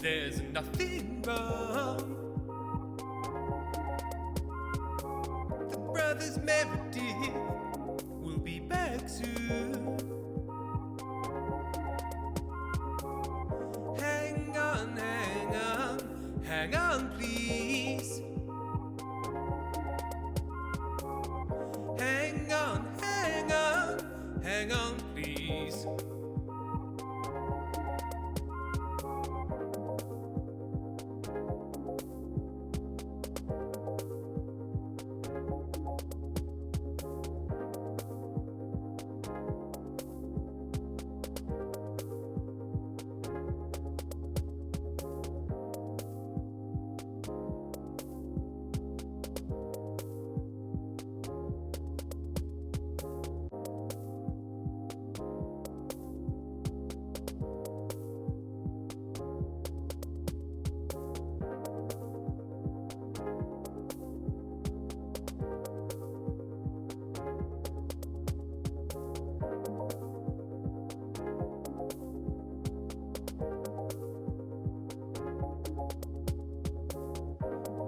There's nothing wrong. The brothers Meredith will be back soon. Hang on, hang on, hang on, please. Hang on, hang on, hang on, please.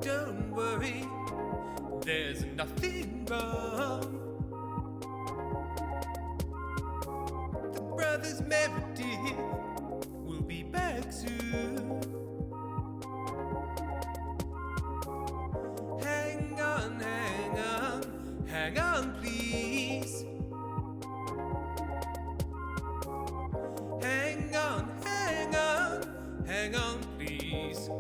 Don't worry, there's nothing wrong. The brothers Meredith will be back soon. Hang on, hang on, hang on, please. Hang on, hang on, hang on, please.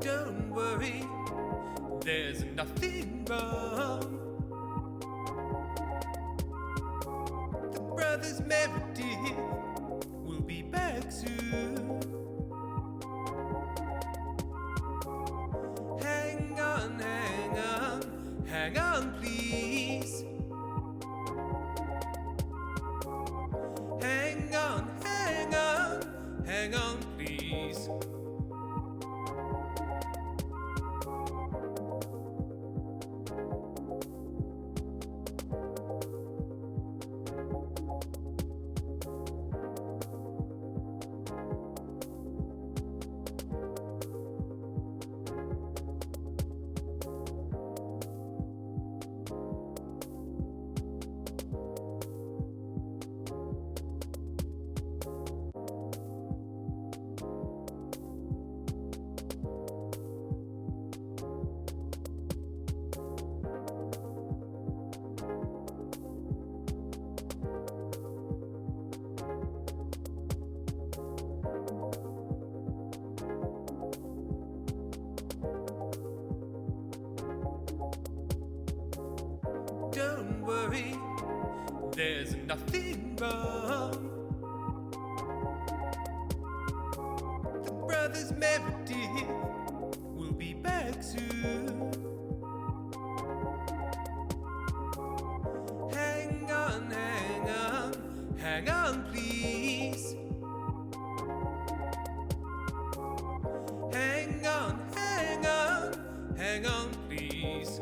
Don't worry, there's nothing wrong. The brothers Meredith will be back soon. Hang on, hang on, hang on, please. Hang on, hang on, hang on, please. Don't worry, there's nothing wrong. The brothers Meredith will be back soon. Hang on, hang on, hang on, please. Hang on, hang on, hang on, please.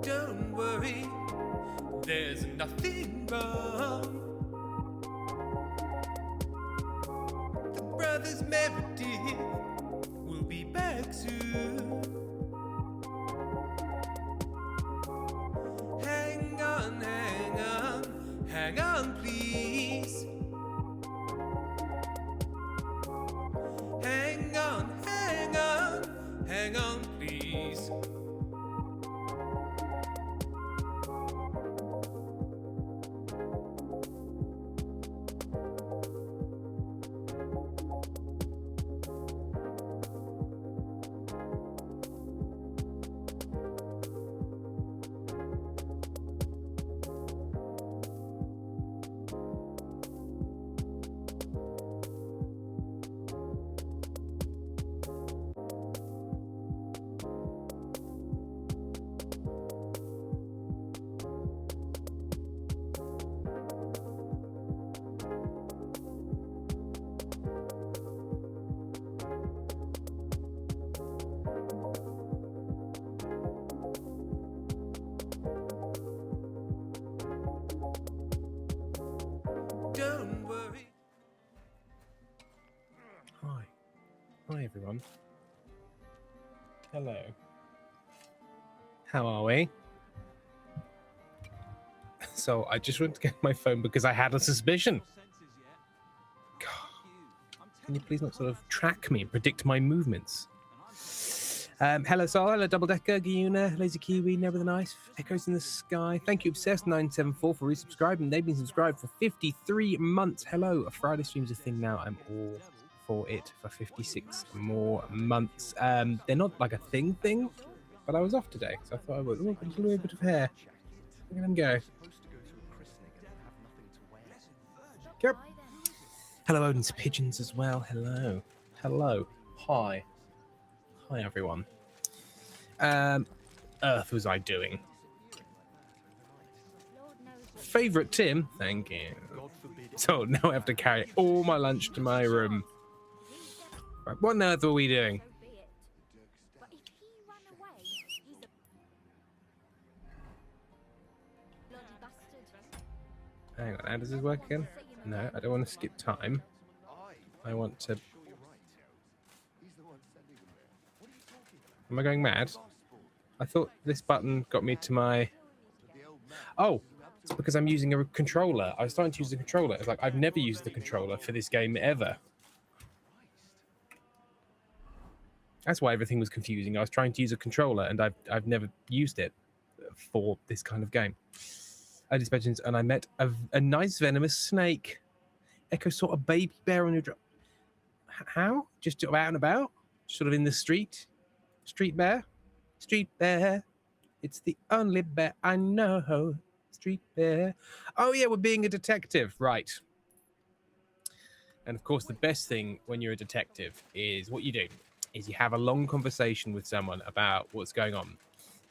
Don't worry, there's nothing wrong. The brothers Meredith will be back soon. Hang on, hang on, hang on, please. Hang on, hang on, hang on, please. Don't worry. Hi. Hi, everyone. Hello. How are we? So, I just went to get my phone because I had a suspicion. God. Can you please not sort of track me and predict my movements? Hello, Sol. Hello, Double Decker, Giuna, Lazy Kiwi, Never the Nice, Echoes in the Sky. Thank you, Obsessed974, for resubscribing. They've been subscribed for 53 months. Hello, a Friday stream's a thing now. I'm all for it for 56 more months. They're not like a thing, but I was off today, so I thought I would. Oh, got a little bit of hair. Look at him go. Yep. Hello, Odin's Pigeons as well. Hello. Hello. Hi. Hi, everyone. Earth was I doing? Favorite Tim? Thank you. So now I have to carry all my lunch to my room. Right, what on earth were we doing? Hang on, how does this work again? No, I don't want to skip time. I want to... Am I going mad? I thought this button got me to my... Oh, it's because I'm using a controller. I was starting to use the controller. It's like, I've never used the controller for this game ever. That's why everything was confusing. I was trying to use a controller, and I've never used it for this kind of game. I just mentioned, and I met a nice venomous snake. Echo saw a baby bear on your drop. How? Just out and about? Sort of in the street? Street bear? Street bear. It's the only bear I know. Street bear. Oh, yeah, we're being a detective. Right. And, of course, the best thing when you're a detective is what you do is you have a long conversation with someone about what's going on.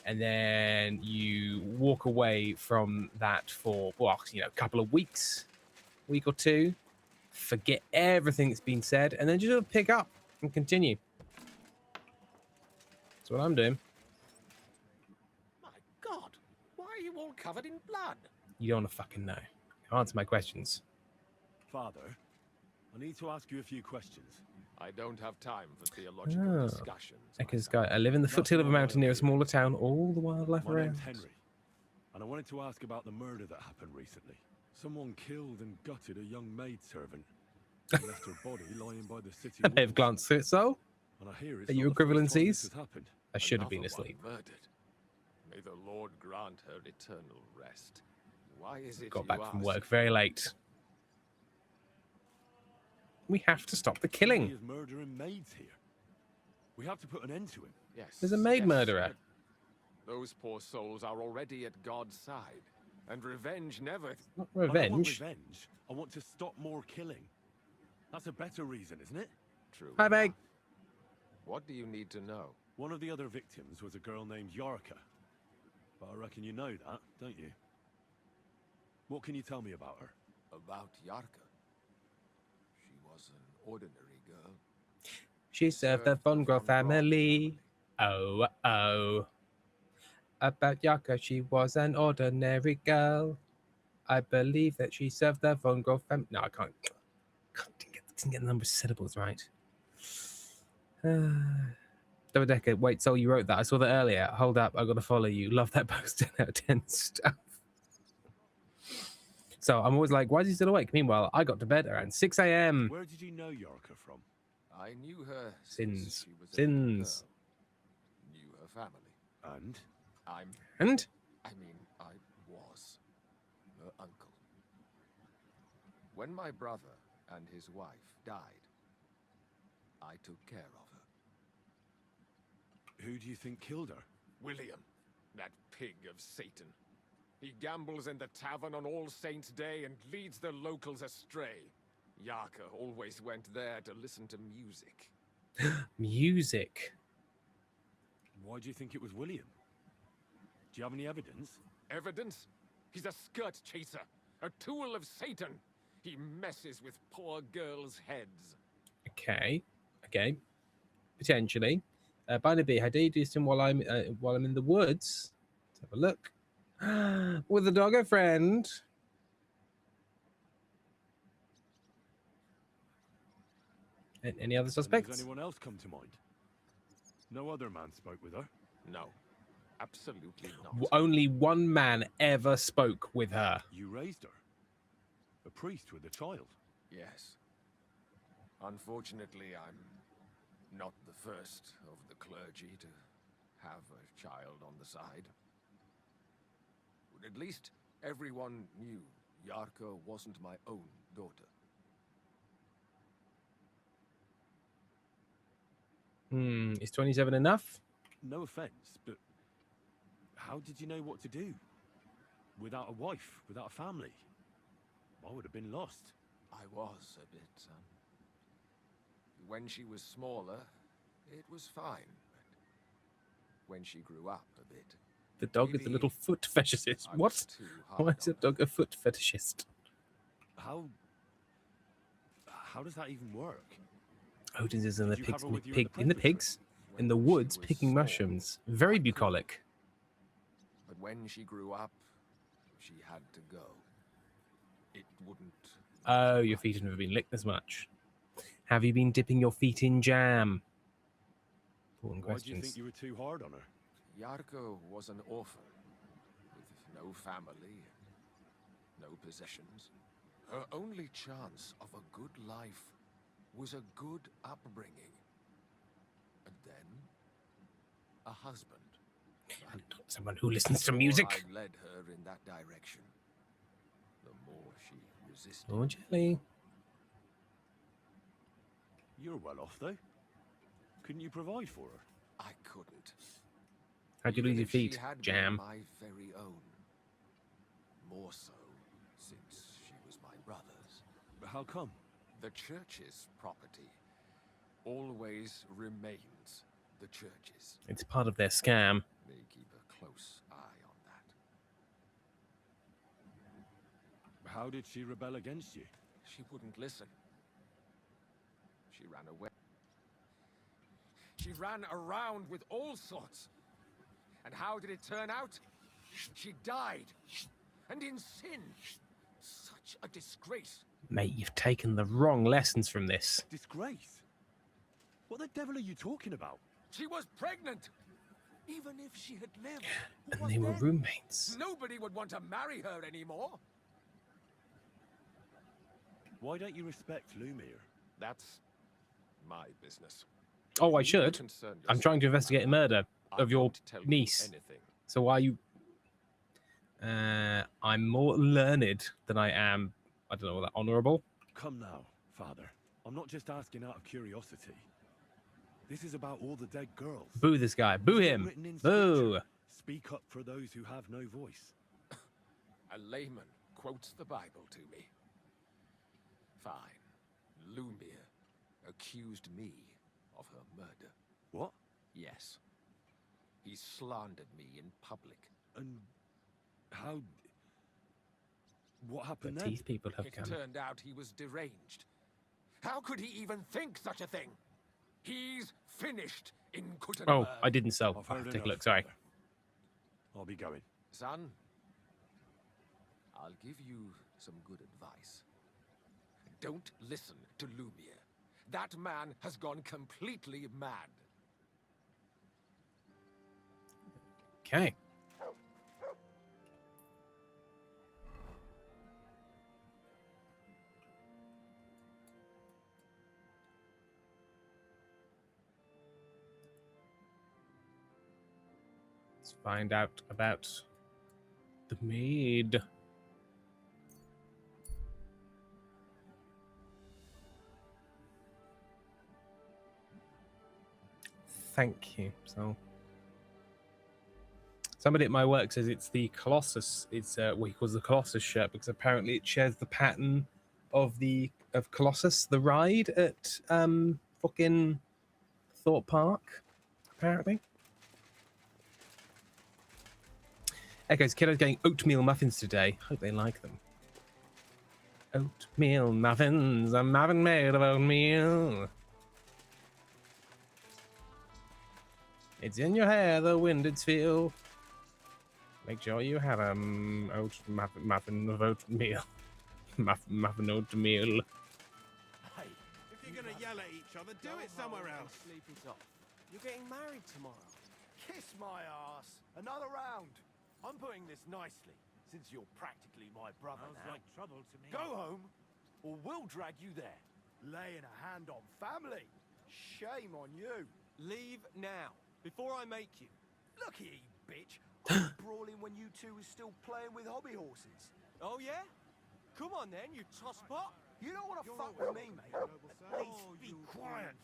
And then you walk away from that for, well, a couple of weeks, week or two, forget everything that's been said, and then just sort of pick up and continue. That's what I'm doing. My God, why are you all covered in blood? You don't want to fucking know. Answer my questions. Father, I need to ask you a few questions. I don't have time for theological discussions. Echo's Guy. I live in the foothill of a mountain near a smaller town. All the wildlife My around. name's Henry, and I wanted to ask about the murder that happened recently. Someone killed and gutted a young maidservant and left her body lying by the city I may have walls. glanced through it, so. And I hear it's Are not you the first time equivalencies? this has happened. I should have been Another one asleep. murdered. May the Lord grant her eternal rest. Why is it Got you back from ask? work very late. We have to stop the He killing. is murdering maids here. We have to put an end to him. Yes. There's a maid yes, murderer. but those poor souls are already at God's side, and revenge never. Not I don't want revenge. revenge. I want to stop more killing. That's a better reason, isn't it? True. Hi, babe. What do you need to know? One of the other victims was a girl named Yarka. But I reckon you know that, don't you? What can you tell me about her? About Yarka. She was an ordinary girl. She served the Von Groth family. Oh, oh. about Yaka. She was an ordinary girl. I believe that she served the Von Grove family. No, I can't. Didn't get the number of syllables right. Double Decker. Wait, so you wrote that? I saw that earlier. Hold up, I gotta follow you. Love that post. 10 out of 10 stuff. So I'm always like, why is he still awake? Meanwhile, I got to bed around 6 a.m. Where did you know Yarka from? I knew her Sins. since she was a little Sins. girl. Knew her family. And? And I was her uncle. When my brother and his wife died, I took care of her. Who do you think killed her? William, that pig of Satan. He gambles in the tavern on All Saints' Day and leads the locals astray. Yarka always went there to listen to music. music. Why do you think it was William? Do you have any evidence? Evidence? He's a skirt chaser, a tool of Satan. He messes with poor girls' heads. Okay. Potentially. Barnaby, how do you do some while I'm in the woods? Let's have a look. With a doggo friend. Any other And suspects? does anyone else come to mind? No other man spoke with her. No, absolutely not. Only one man ever spoke with her. You raised her. A priest with a child. Yes. Unfortunately, I'm not the first of the clergy to have a child on the side. But at least everyone knew Yarka wasn't my own daughter. Is 27 enough? No offense, but how did you know what to do? Without a wife, without a family? I would have been lost. I was a bit, son. When she was smaller, it was fine. But when she grew up a bit... The dog is a little foot fetishist. I What? was too hard Why is a on her. dog a foot fetishist? How does that even work? Odin's is in the Did you have pigs, her in the with you in pig, the in the preparatory? pigs, in When the she woods, was picking small, mushrooms. Very I couldn't. bucolic. But when she grew up, she had to go. It wouldn't... Oh, your feet have never been licked as much. Have you been dipping your feet in jam? Important Why do you questions. think you were too hard on her? Yarko was an orphan, with no family, no possessions. Her only chance of a good life was a good upbringing. And then, a husband. And someone who listens to The more music. I led her in that direction, the more she resisted. Oh, jelly. You're well off, though. Couldn't you provide for her? I couldn't. How'd you Even lose your if she feet? had been Jam. my very own. More so, since she was my brother's. But how come? The church's property always remains the church's. It's part of their scam. They keep a close eye on that. How did she rebel against you? She wouldn't listen. She ran away. She ran around with all sorts. And how did it turn out? She died. And in sin. Such a disgrace. Mate, you've taken the wrong lessons from this. Disgrace? What the devil are you talking about? She was pregnant. Even if she had lived. And what they were then? roommates. Nobody would want to marry her anymore. Why don't you respect Lumir? That's my business. Oh, I You should. concern I'm trying to yourself investigate a about murder I of your won't tell you niece. anything. So why are you... I'm more learned than I am, I don't know, that honourable. Come now, Father. I'm not just asking out of curiosity. This is about all the dead girls. Boo this guy. Boo It's him. written in Boo. Scripture. Speak up for those who have no voice. A layman quotes the Bible to me. Fine. Lumir accused me of her murder. What? Yes. He slandered me in public. And how... What The happened then? teeth people have It come. turned out he was deranged. How could he even think such a thing? He's finished in Kuttenberg. Oh, I didn't sell. I've I'll heard take a enough, look. Sorry. Father. I'll be going. Son, I'll give you some good advice. Don't listen to Lumiere. That man has gone completely mad. Okay. Let's find out about the maid. Thank you. So somebody at my work says it's the Colossus. It's what he calls the Colossus shirt because apparently it shares the pattern of Colossus, the ride at fucking Thorpe Park. Apparently. Echoes, kiddo's getting oatmeal muffins today. Hope they like them. Oatmeal muffins. A muffin made of oatmeal. It's in your hair, the wind it's feel. Make sure you have muffin of oatmeal. muffin oatmeal. Hey, if you're gonna yell at each other, do it somewhere else. Sleep it off. You're getting married tomorrow. Kiss my ass. Another round. I'm putting this nicely, since you're practically my brother now. like trouble to me. Go home, or we'll drag you there. Laying a hand on family. Shame on you. Leave now, before I make you. Look here, you bitch. I was brawling when you two were still playing with hobby horses. Oh yeah? Come on then, you tosspot. You don't want to fuck with me, mate. At least Oh, be you quiet.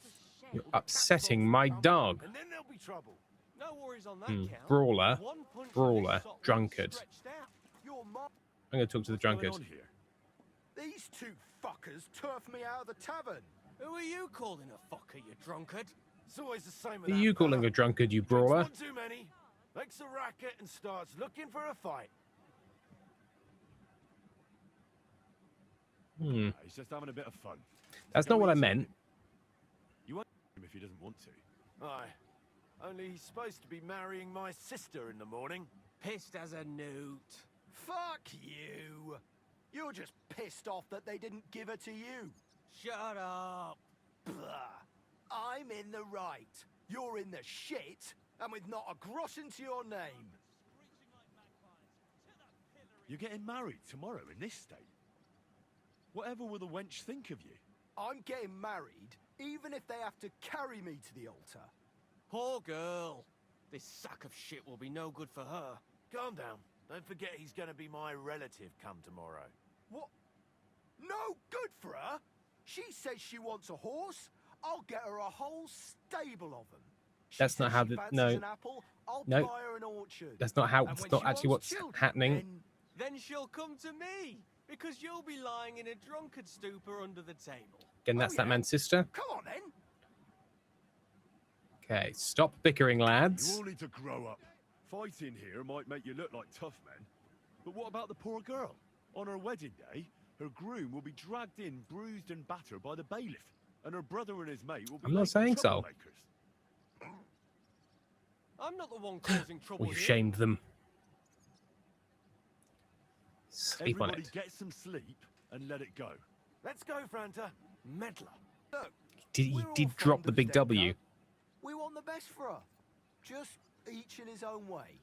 You're upsetting my dog. And then there'll be trouble. No worries on that count. Brawler, One punch brawler, and this sock drunkard. stretched out. You're my... I'm going to talk to the What's going drunkard. on here? These two fuckers turfed me out of the tavern. Who are you calling a fucker, you drunkard? It's always the same with Who are that you calling fella. a drunkard, you Drinks brawler? one too many, makes a racket and starts looking for a fight. Hmm. He's just having a bit of fun. That's Go not what I easy on meant. him. You won't him if he doesn't want to. Aye. Only he's supposed to be marrying my sister in the morning. Pissed as a newt. Fuck you! You're just pissed off that they didn't give her to you. Shut up. Blah. I'm in the right. You're in the shit, and with not a groschen to your name. You're getting married tomorrow in this state. Whatever will the wench think of you? I'm getting married, even if they have to carry me to the altar. Poor girl. This sack of shit will be no good for her. Calm down. Don't forget he's gonna be my relative come tomorrow. What? No good for her? She says she wants a horse. I'll get her a whole stable of them. That's not how the- no. An apple, I'll No. buy her an orchard. That's not how. And That's when not she actually wants what's children, happening. Then she'll come to me, because you'll be lying in a drunkard stupor under the table. Again, that's that yeah. man's sister. Come on then. Okay, stop bickering, You lads. all need to grow up. Fighting here might make you look like tough men. But what about the poor girl? On her wedding day, her groom will be dragged in, bruised and battered by the bailiff. And her brother and his mate will be I'm not late saying so. troublemakers. I'm not the one causing trouble We've here. shamed them. Sleep on Everybody it. get some sleep and let it go. Let's go, Franta. Meddler. Look, He we're all did drop fond the of big Stenka. W. We want the best for her. Just each in his own way.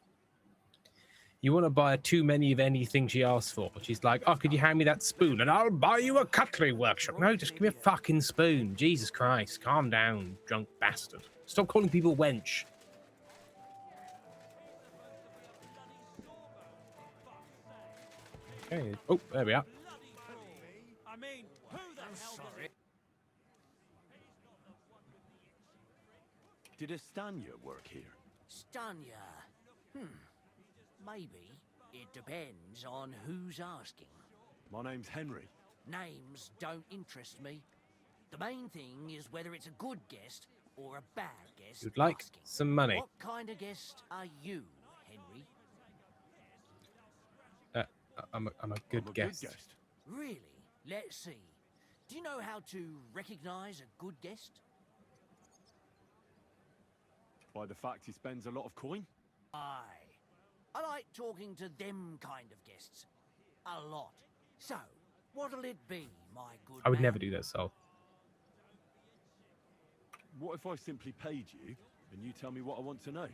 You want to buy her too many of anything she asks for. She's like, oh, could you hand me that spoon? And I'll buy you a cutlery workshop. No, just give me a fucking spoon. Jesus Christ. Calm down, drunk bastard. Stop calling people wench. Okay. Oh, there we are. I mean, who the hell does it? Did Estania work here? Stanya. Maybe. It depends on who's asking. My name's Henry. Names don't interest me. The main thing is whether it's a good guest or a bad guest. You'd like asking. some money. What kind of guest are you, Henry? I'm a good I'm a guest. good guest. Really? Let's see. Do you know how to recognize a good guest? By the fact he spends a lot of coin? Aye. I like talking to them kind of guests. A lot. So, what'll it be, my good I would man? never do that, Sol. What if I simply paid you and you tell me what I want to know?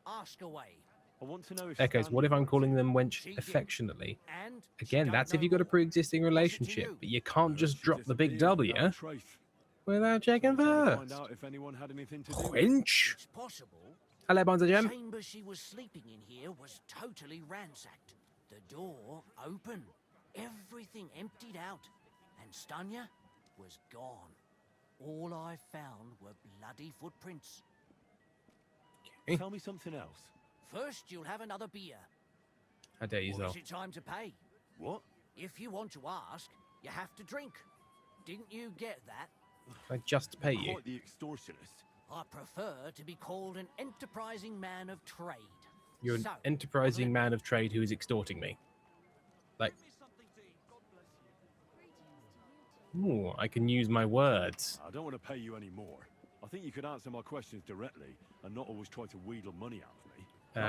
Ask away. I want to know if Echoes, what Stanley if I'm likes calling you. them wench She did. affectionately? And she Again, don't that's if know you've got a more. pre-existing What's it to relationship, you? but you can't just She drop the big disappeared W without a trace. without So checking I'm trying to find first. out if anyone had anything to do with it. Wench. It's possible. Hello, Bonza The Gem. chamber she was sleeping in here was totally ransacked. The door open. Everything emptied out. And Stanya was gone. All I found were bloody footprints. Tell me something else. First, you'll have another beer. How dare you, Or Sol? is it time to pay? What? If you want to ask, you have to drink. Didn't you get that? I just pay you. Quite the extortionist. I prefer to be called an enterprising man of trade. You're an So, enterprising what'll it man of trade who is extorting me. Like, ooh, I can use my words. I don't want to pay you any more. I think you could answer my questions directly and not always try to wheedle money out of me.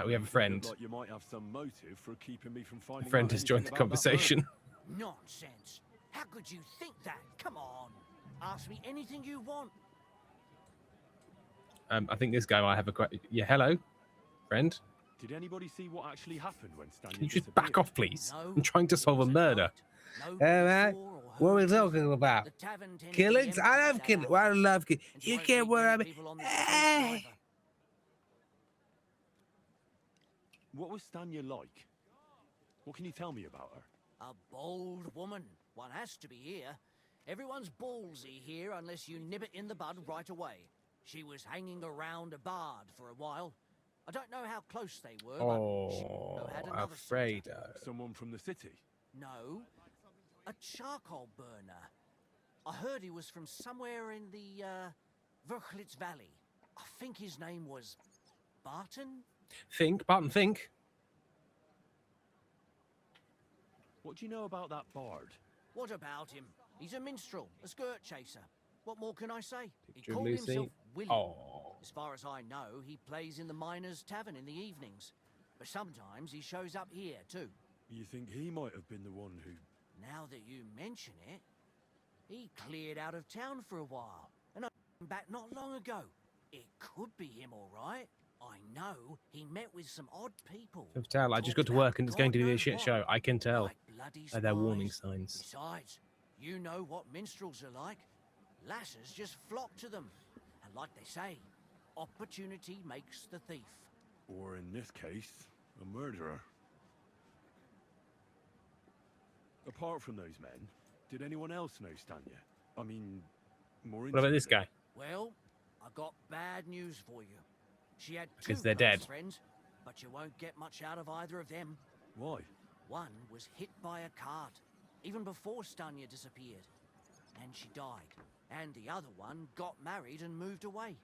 We have a friend. Like you might have some motive for keeping me from finding A friend out has joined the anything about that conversation. Nonsense. How could you think that? Come on. Ask me anything you want. I think this guy might have a question. Yeah, hello, friend. murder. Did anybody see what actually happened when Stanley Can you just disappeared? back off, please? No, I'm trying to it solve a was murder. night. Nobody man, saw or what are we heard talking anything. about? The tavern tended to be Killings? empty I love at that killing. hour. I love killing. And You won't can't meet worry many about me. people on the streets either. What was Stanya like? What can you tell me about her? A bold woman. One has to be here. Everyone's ballsy here unless you nib it in the bud right away. She was hanging around a bard for a while. I don't know how close they were, but she Oh, had another Alfredo. Someone from the city? No, a charcoal burner. I heard he was from somewhere in the Verchlitz Valley. I think his name was Barton. Think, Barton, think. What do you know about that bard? What about him? He's a minstrel, a skirt chaser. What more can I say? He Picture of called Lucy. himself William. Oh, As far as I know, he plays in the Miners' Tavern in the evenings. But sometimes he shows up here, too. You think he might have been the one who... Now that you mention it, he cleared out of town for a while. And I came back not long ago. It could be him, all right. I know he met with some odd people. I can tell. I just got Talked to work about and it's going to be a God shit knows show. what, I can tell. like bloody They're warning spies. signs. Besides, you know what minstrels are like. Lasses just flock to them. And like they say, opportunity makes the thief. Or in this case, a murderer. Apart from those men, did anyone else know Stanya? I mean, more What about this intimately? guy? Well, I got bad news for you. She had Because two they're close dead. friends, but you won't get much out of either of them. Why? One was hit by a cart, even before Stanya disappeared. And she died. And the other one got married and moved away.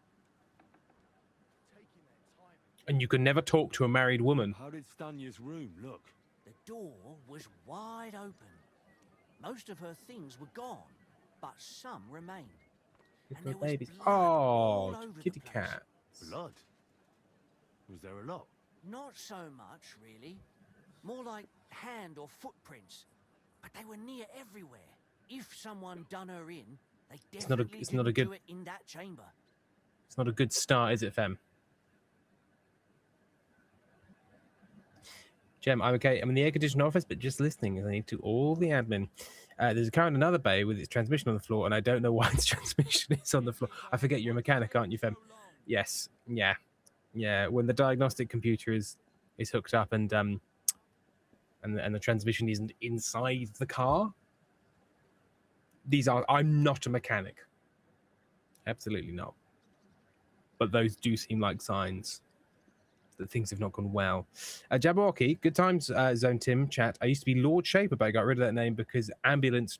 And you can never talk to a married woman. How did Stanya's room look? The door was wide open. Most of her things were gone, but some remained. Look And at there was babies. blood all Oh, over the kitty place. cat. Blood? Was there a lot? Not so much, really. More like hand or footprints. But they were near everywhere. If someone done her in, they It's not a- definitely it's not a didn't good- do it in that chamber. It's not a good start, is it, Fem? Gem, I'm okay. I'm in the air conditioned office, but just listening as I need to all the admin. There's a car in another bay with its transmission on the floor, and I don't know why its transmission is on the floor. I forget you're a mechanic, aren't you, Fem? Yes. Yeah. Yeah. When the diagnostic computer is hooked up and the transmission isn't inside the car. I'm not a mechanic. Absolutely not. But those do seem like signs that things have not gone well. Jabberwocky, good times, Zone Tim chat. I used to be Lord Shaper, but I got rid of that name because ambulance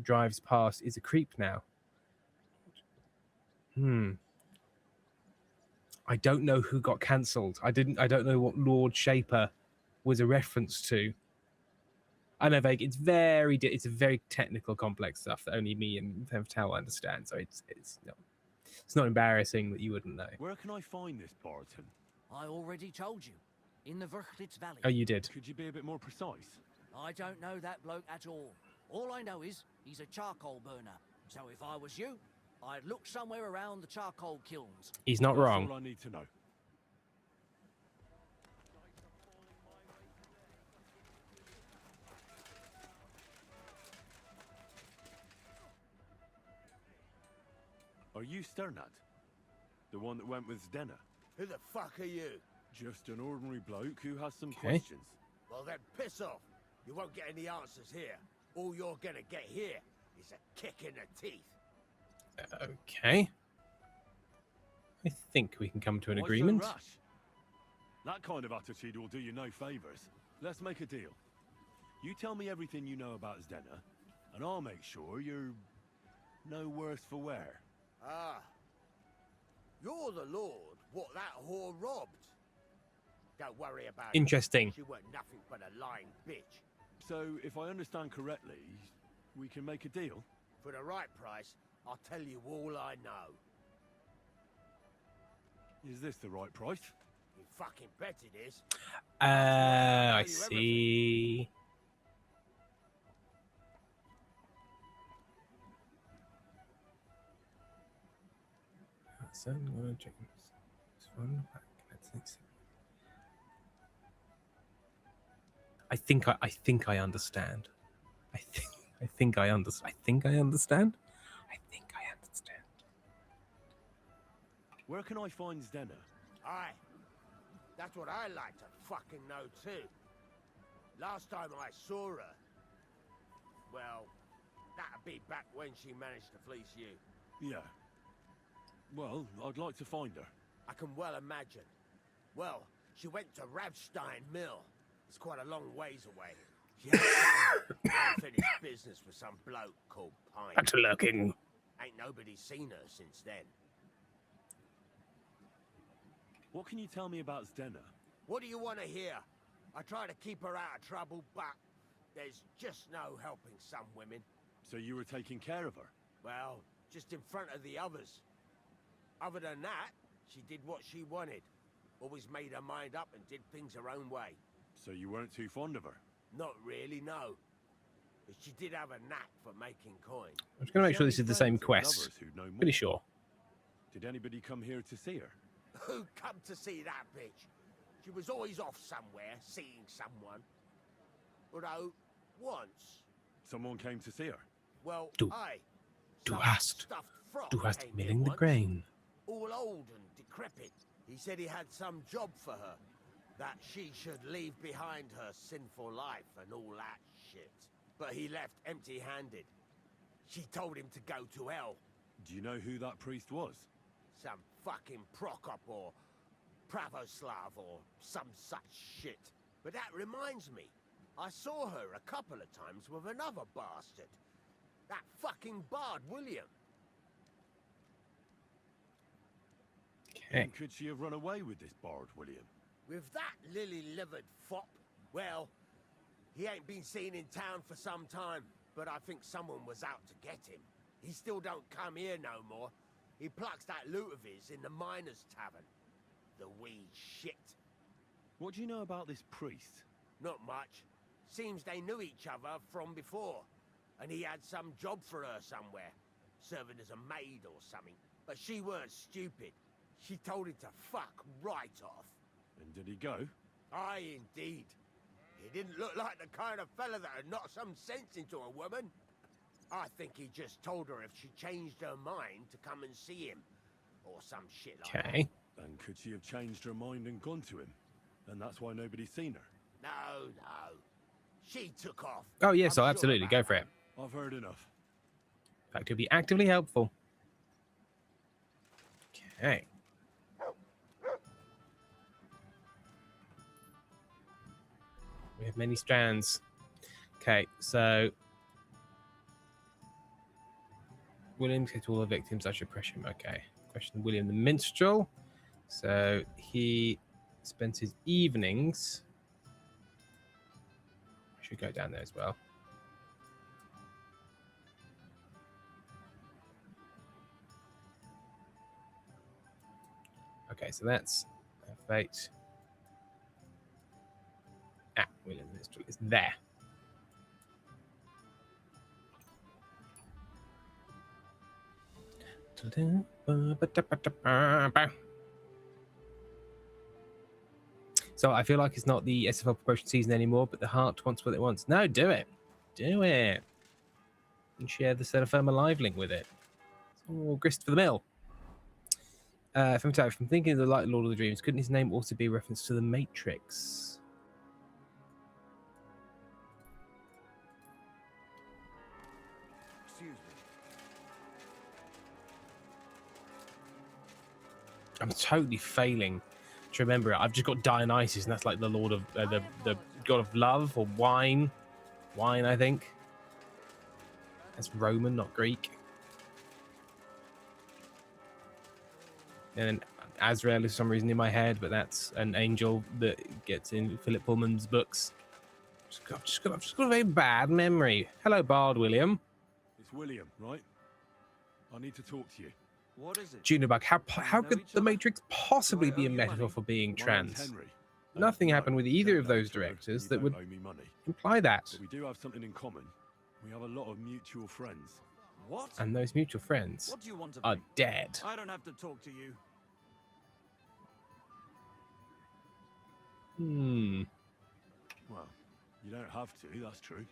drives past is a creep now. I don't know who got cancelled. I don't know what Lord Shaper was a reference to. I know vague. It's a very technical, complex stuff that only me and Tal understand. So it's not embarrassing that you wouldn't know. Where can I find this Barton? I already told you. In the Verchlitz Valley. Oh, you did. Could you be a bit more precise? I don't know that bloke at all. All I know is he's a charcoal burner. So if I was you, I'd look somewhere around the charcoal kilns. He's not That's wrong. all I need to know. Are you Sternad? The one that went with Zdenna? Who the fuck are you? Just an ordinary bloke who has some Okay. questions. Well then, piss off. You won't get any answers here. All you're gonna get here is a kick in the teeth. Okay. I think we can come to an Why so agreement. rash? That kind of attitude will do you no favors. Let's make a deal. You tell me everything you know about Zdenna, and I'll make sure you're no worse for wear. Ah. You're the lord what that whore robbed. Don't worry about Interesting. it. She weren't nothing but a lying bitch. So, if I understand correctly, we can make a deal? For the right price, I'll tell you all I know. Is this the right price? You fucking bet it is. I see. I think I understand. I think I understand. I think I understand. I think I understand. Where can I find Zdenna? Aye. That's what I like to fucking know too. Last time I saw her, well, that'd be back when she managed to fleece you. Yeah. Well, I'd like to find her. I can well imagine. Well, she went to Ravstein Mill. It's quite a long ways away. She had some unfinished business with some bloke called Pine. Back to lurking. Ain't nobody seen her since then. What can you tell me about Zdenna? What do you want to hear? I try to keep her out of trouble, but there's just no helping some women. So you were taking care of her? Well, just in front of the others. Other than that, she did what she wanted. Always made her mind up and did things her own way. So you weren't too fond of her? Not really, no. But she did have a knack for making coin. I'm just going to make She sure had this is any the same friends or quest. lovers who'd know more? Pretty sure. Did anybody come here to see her? Who come to see that bitch? She was always off somewhere, seeing someone. Although, once, Someone came to see her? well, Du- Du some hast. stuffed frog Du hast came milling here the once, grain. all old and decrepit. He said he had some job for her, that she should leave behind her sinful life and all that shit. But he left empty-handed. She told him to go to hell. Do you know who that priest was? Some fucking Prokop or Pravoslav or some such shit. But that reminds me, I saw her a couple of times with another bastard. That fucking bard, William. Okay. And could she have run away with this bard, William? With that lily-livered fop, well, he ain't been seen in town for some time, but I think someone was out to get him. He still don't come here no more. He plucks that loot of his in the Miners' Tavern. The wee shit. What do you know about this priest? Not much. Seems they knew each other from before. And he had some job for her somewhere. Serving as a maid or something. But she weren't stupid. She told him to fuck right off. And did he go? Aye, indeed. He didn't look like the kind of fella that would knock some sense into a woman. I think he just told her if she changed her mind to come and see him. Or some shit like that. Okay. And could she have changed her mind and gone to him? And that's why nobody's seen her? No, no. She took off. Oh, yes, I'm I'll sure absolutely about go for that. it. I've heard enough. In fact, it'll be actively helpful. Okay. We have many strands. Okay, so William said to all the victims, I should pressure him. Okay. Question William the Minstrel. So he spent his evenings. I should go down there as well. Okay, so that's Fate. Ah, William Minstrel is there. So I feel like it's not the SFL promotion season anymore, but the heart wants what it wants. No, do it. Do it. And share the Serra Firma live link with it. Oh, grist for the mill. If I'm thinking of the Light Lord of the Dreams, couldn't his name also be a reference to the Matrix? Excuse me. I'm totally failing to remember it. I've just got Dionysus, and that's like the Lord of the God of Love or Wine. Wine, I think. That's Roman, not Greek. And then Azrael is for some reason in my head, but that's an angel that gets in Philip Pullman's books. I've just got a very bad memory. Hello, Bard William. It's William, right? I need to talk to you. What is it? Junibug, how know could each the other? Matrix possibly Do I be owe a you metaphor money? for being My name's trans? Henry. Nothing No, happened with we either don't of know those each other, directors you that don't would owe me money. imply that. But we do have something in common. We have a lot of mutual friends. What? And those mutual friends What do you want of are me? dead. I don't have to talk to you. Hmm. Well, you don't have to, that's true.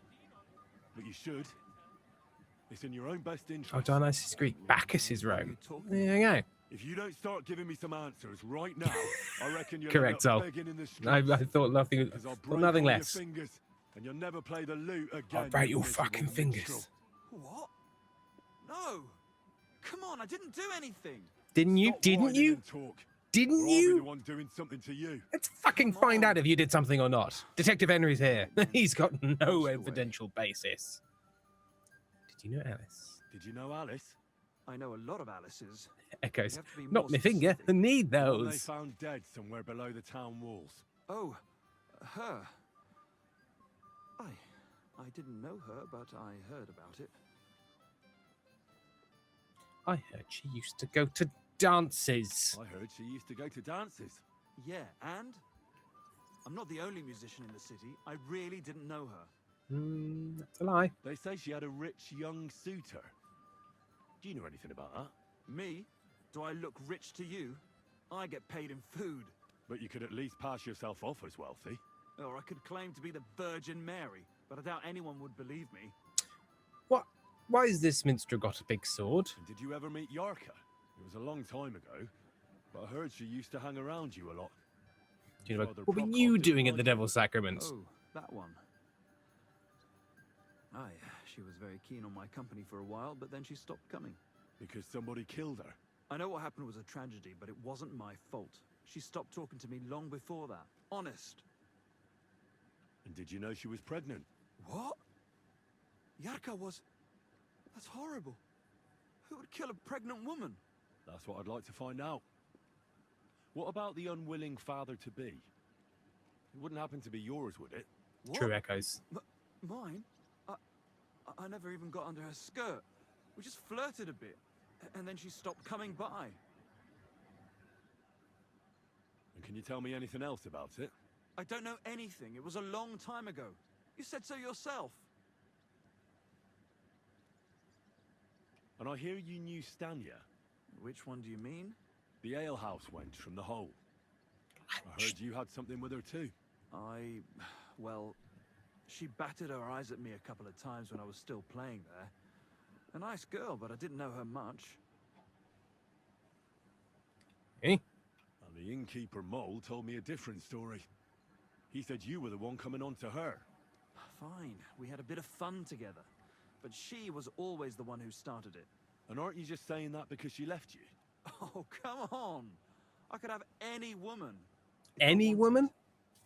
But you should. It's in your own best interest. Oh, Dionysus is Greek. Bacchus is Rome. You talk- There you go. If you don't start giving me some answers right now, I reckon you'll Correct, end up Sol. begging in the streets. I thought nothing, 'Cause I'll thought break nothing all your less. fingers, and you'll never play the lute again. I'll break you your miserable fucking minstrel. fingers. What? No. Come on, I didn't do anything. Didn't you? Stop Didn't whining you? and talk, or Didn't I'll be the you? one doing something to you. Let's fucking Come find out on. if you did something or not. Detective Henry's here. He's got no Watch the way. evidential basis. Did you know Alice? Did you know Alice? I know a lot of Alice's. Echoes. You have to be Not more my finger. specific. I need The one they those. found dead somewhere below the town walls. Oh, her. I didn't know her, but I heard about it. I heard she used to go to dances. I heard she used to go to dances. Yeah, and I'm not the only musician in the city. I really didn't know her. That's a lie. They say she had a rich young suitor. Do you know anything about that? Me? Do I look rich to you? I get paid in food. But you could at least pass yourself off as wealthy. Or I could claim to be the Virgin Mary, but I doubt anyone would believe me. What? Why has this minstrel got a big sword? And did you ever meet Yarka? It was a long time ago, but I heard she used to hang around you a lot. You know, Father what were Prokop you didn't doing at like the it. Devil's Sacraments? Oh, that one. Aye, she was very keen on my company for a while, but then she stopped coming. Because somebody killed her. I know what happened was a tragedy, but it wasn't my fault. She stopped talking to me long before that. Honest. And did you know she was pregnant? What? Yarka was... That's horrible. Who would kill a pregnant woman? That's what I'd like to find out. What about the unwilling father-to-be? It wouldn't happen to be yours, would it? What? True echoes. Mine? I never even got under her skirt. We just flirted a bit, and then she stopped coming by. And can you tell me anything else about it? I don't know anything. It was a long time ago. You said so yourself. And I hear you knew Stanya, Which one do you mean? the alehouse wench from the hole. I heard you had something with her too. Well, she batted her eyes at me a couple of times when I was still playing there. A nice girl, but I didn't know her much. Eh? And the innkeeper Mole told me a different story. He said you were the one coming on to her. Fine, we had a bit of fun together. But she was always the one who started it. And aren't you just saying that because she left you? Oh, come on. I could have any woman. if I Any wanted. woman?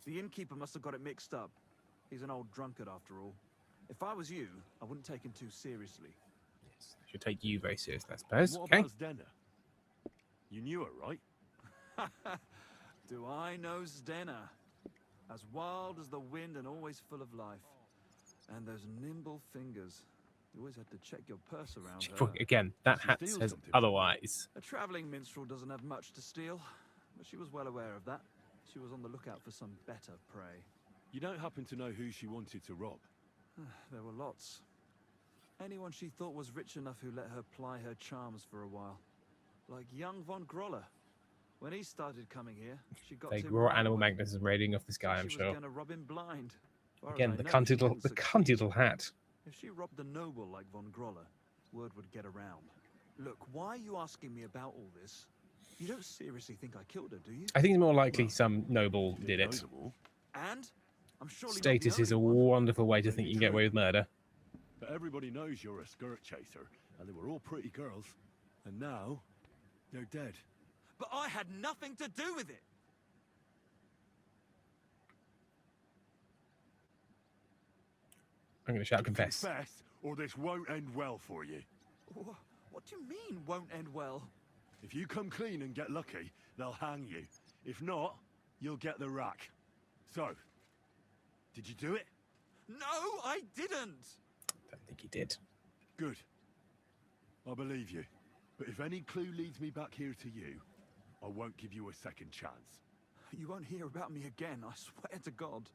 The innkeeper must have got it mixed up. He's an old drunkard after all. If I was you, I wouldn't take him too seriously. Yes, I should take you very seriously, I suppose. What Okay. about Zdena? You knew her, right? Do I know Zdena? As wild as the wind and always full of life. And those nimble fingers. You always had to check your purse around her. Again, that She hat steals says something. otherwise. A traveling minstrel doesn't have much to steal, but she was well aware of that. She was on the lookout for some better prey. You don't happen to know who she wanted to rob? There were lots. Anyone she thought was rich enough who let her ply her charms for a while. Like young von Groller. When he started coming here, she got They to raw right animal away. magnetism rating off this guy, I'm She sure. was going to rob him blind. Far as Again, I the know, cunty she little, didn't the succeed. cunty little hat. If she robbed a noble like von Groller, word would get around. Look, why are you asking me about all this? You don't seriously think I killed her, do you? I think it's more likely some noble You did didn't it. know them all. And I'm surely not the Status is a only one. wonderful way to think you can get away with murder. But everybody knows you're a skirt chaser, and they were all pretty girls. And now, they're dead. But I had nothing to do with it. I'm going to shout confess. Confess, or this won't end well for you. What do you mean, won't end well? If you come clean and get lucky, they'll hang you. If not, you'll get the rack. So, did you do it? No, I didn't. Don't think he did. Good. I believe you. But if any clue leads me back here to you, I won't give you a second chance. You won't hear about me again, I swear to God.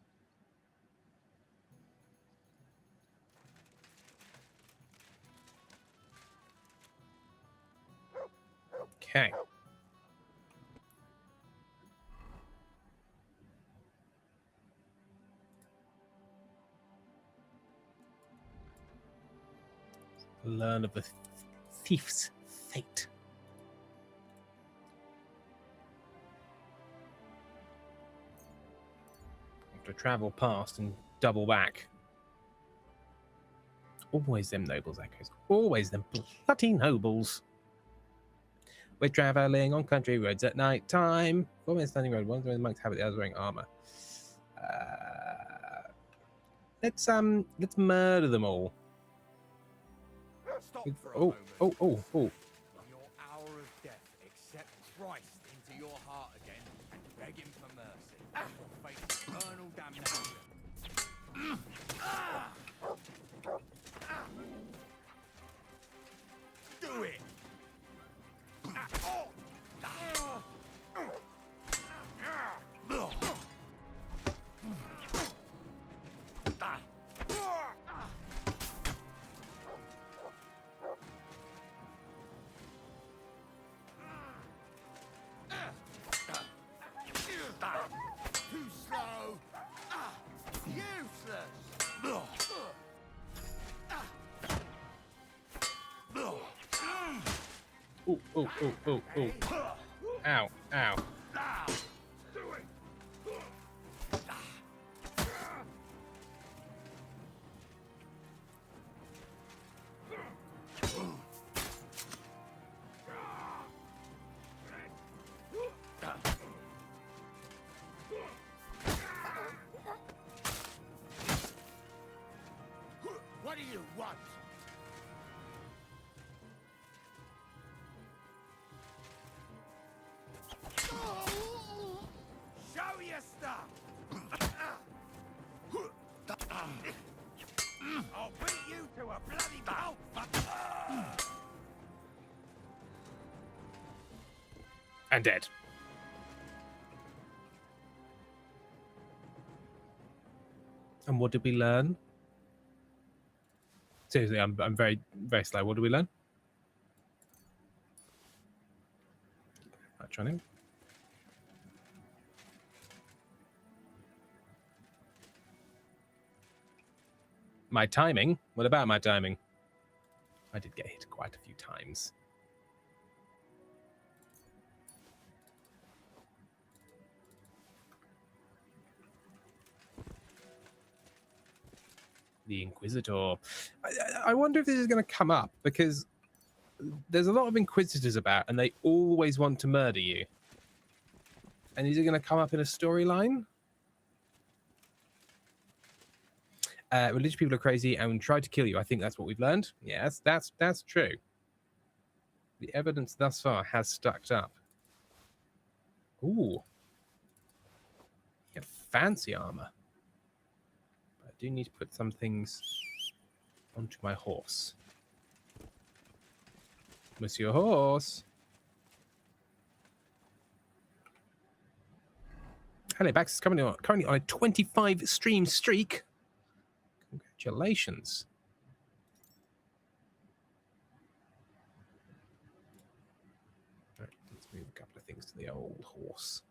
Okay. Learn of the thief's fate. Have to travel past and double back. Always them nobles, Echoes. Always them bloody nobles. We're traveling on country roads at night time. 4 men standing road. One of the monks have it, the other wearing armor. Let's murder them all. Stop for a Oh, moment. oh. On your hour of death, accept Christ into your heart again and beg him for mercy. Or face eternal damnation. Do it! Too slow! Useless! Oh. Ow, ow. What do you want? Show your stuff! I'll beat you to a bloody pulp! And dead. And what did we learn? Seriously, I'm very, very slow. What did we learn? Electronic. My timing? What about my timing? I did get hit quite a few times. The Inquisitor. I wonder if this is going to come up, because there's a lot of Inquisitors about and they always want to murder you. And is it going to come up in a storyline? Religious people are crazy and try to kill you. I think that's what we've learned. Yes, that's true. The evidence thus far has stacked up. Ooh. Yeah, fancy armor. But I do need to put some things onto my horse. Monsieur Horse. Hello, Bax is currently on a 25 stream streak. Congratulations. Right, let's move a couple of things to the old horse.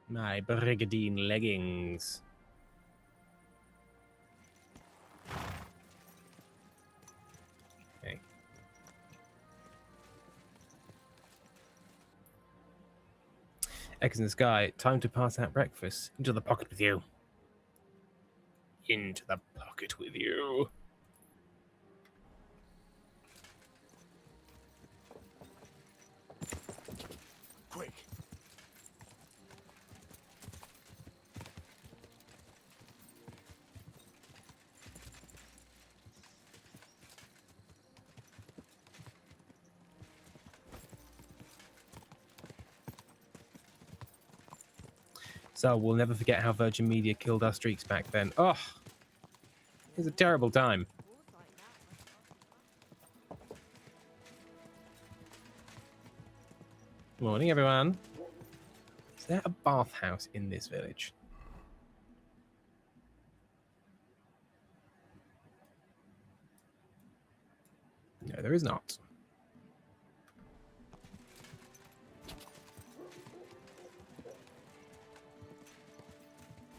My Brigadine leggings. Okay. X in the sky. Time to pass out breakfast. Into the pocket with you. Into the pocket with you. Quick. So we'll never forget how Virgin Media killed our streaks back then. Oh, it was a terrible time. Morning, everyone. Is there a bathhouse in this village? No, there is not.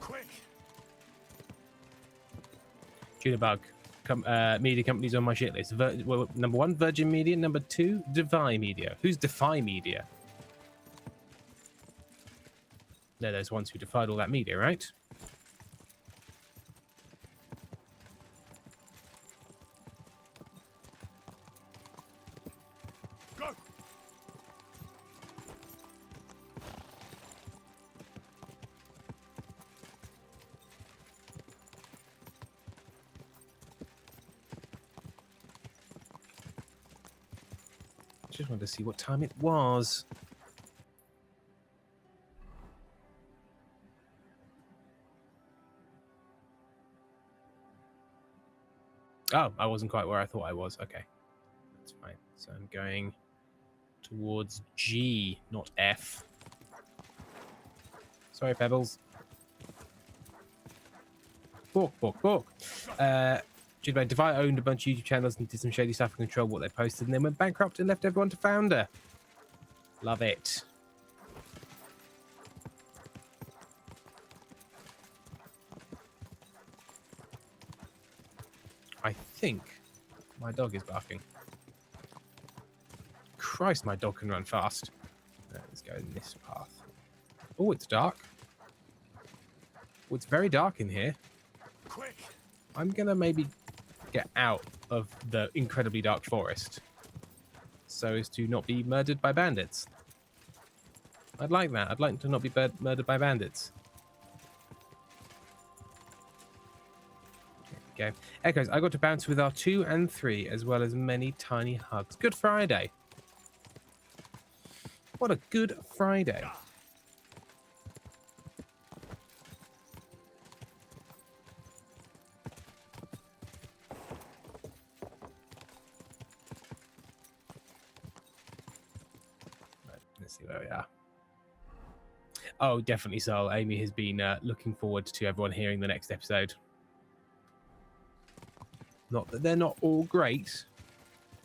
Quick. Jitterbug. Media companies on my shit list. Number 1, Virgin Media. Number 2, Defy Media. Who's Defy Media? They're those ones who defied all that media, right? Go. Just wanted to see what time it was. Oh, I wasn't quite where I thought I was. Okay, that's fine. So I'm going towards G, not F. Sorry, Pebbles. Bork. Devi owned a bunch of YouTube channels and did some shady stuff and controlled what they posted, and then went bankrupt and left everyone to founder. Love it. I think my dog is barking. Christ, my dog can run fast. Let's go in this path. Oh, it's dark. Oh, it's very dark in here. Quick. I'm gonna maybe get out of the incredibly dark forest so as to not be murdered by bandits. I'd like that. I'd like to not be murdered by bandits. Okay. Echoes, I got to bounce with R2 and 3 as well as many tiny hugs. Good Friday. What a good Friday. Right, let's see where we are. Oh, definitely, Sol. Amy has been looking forward to everyone hearing the next episode. Not that they're not all great.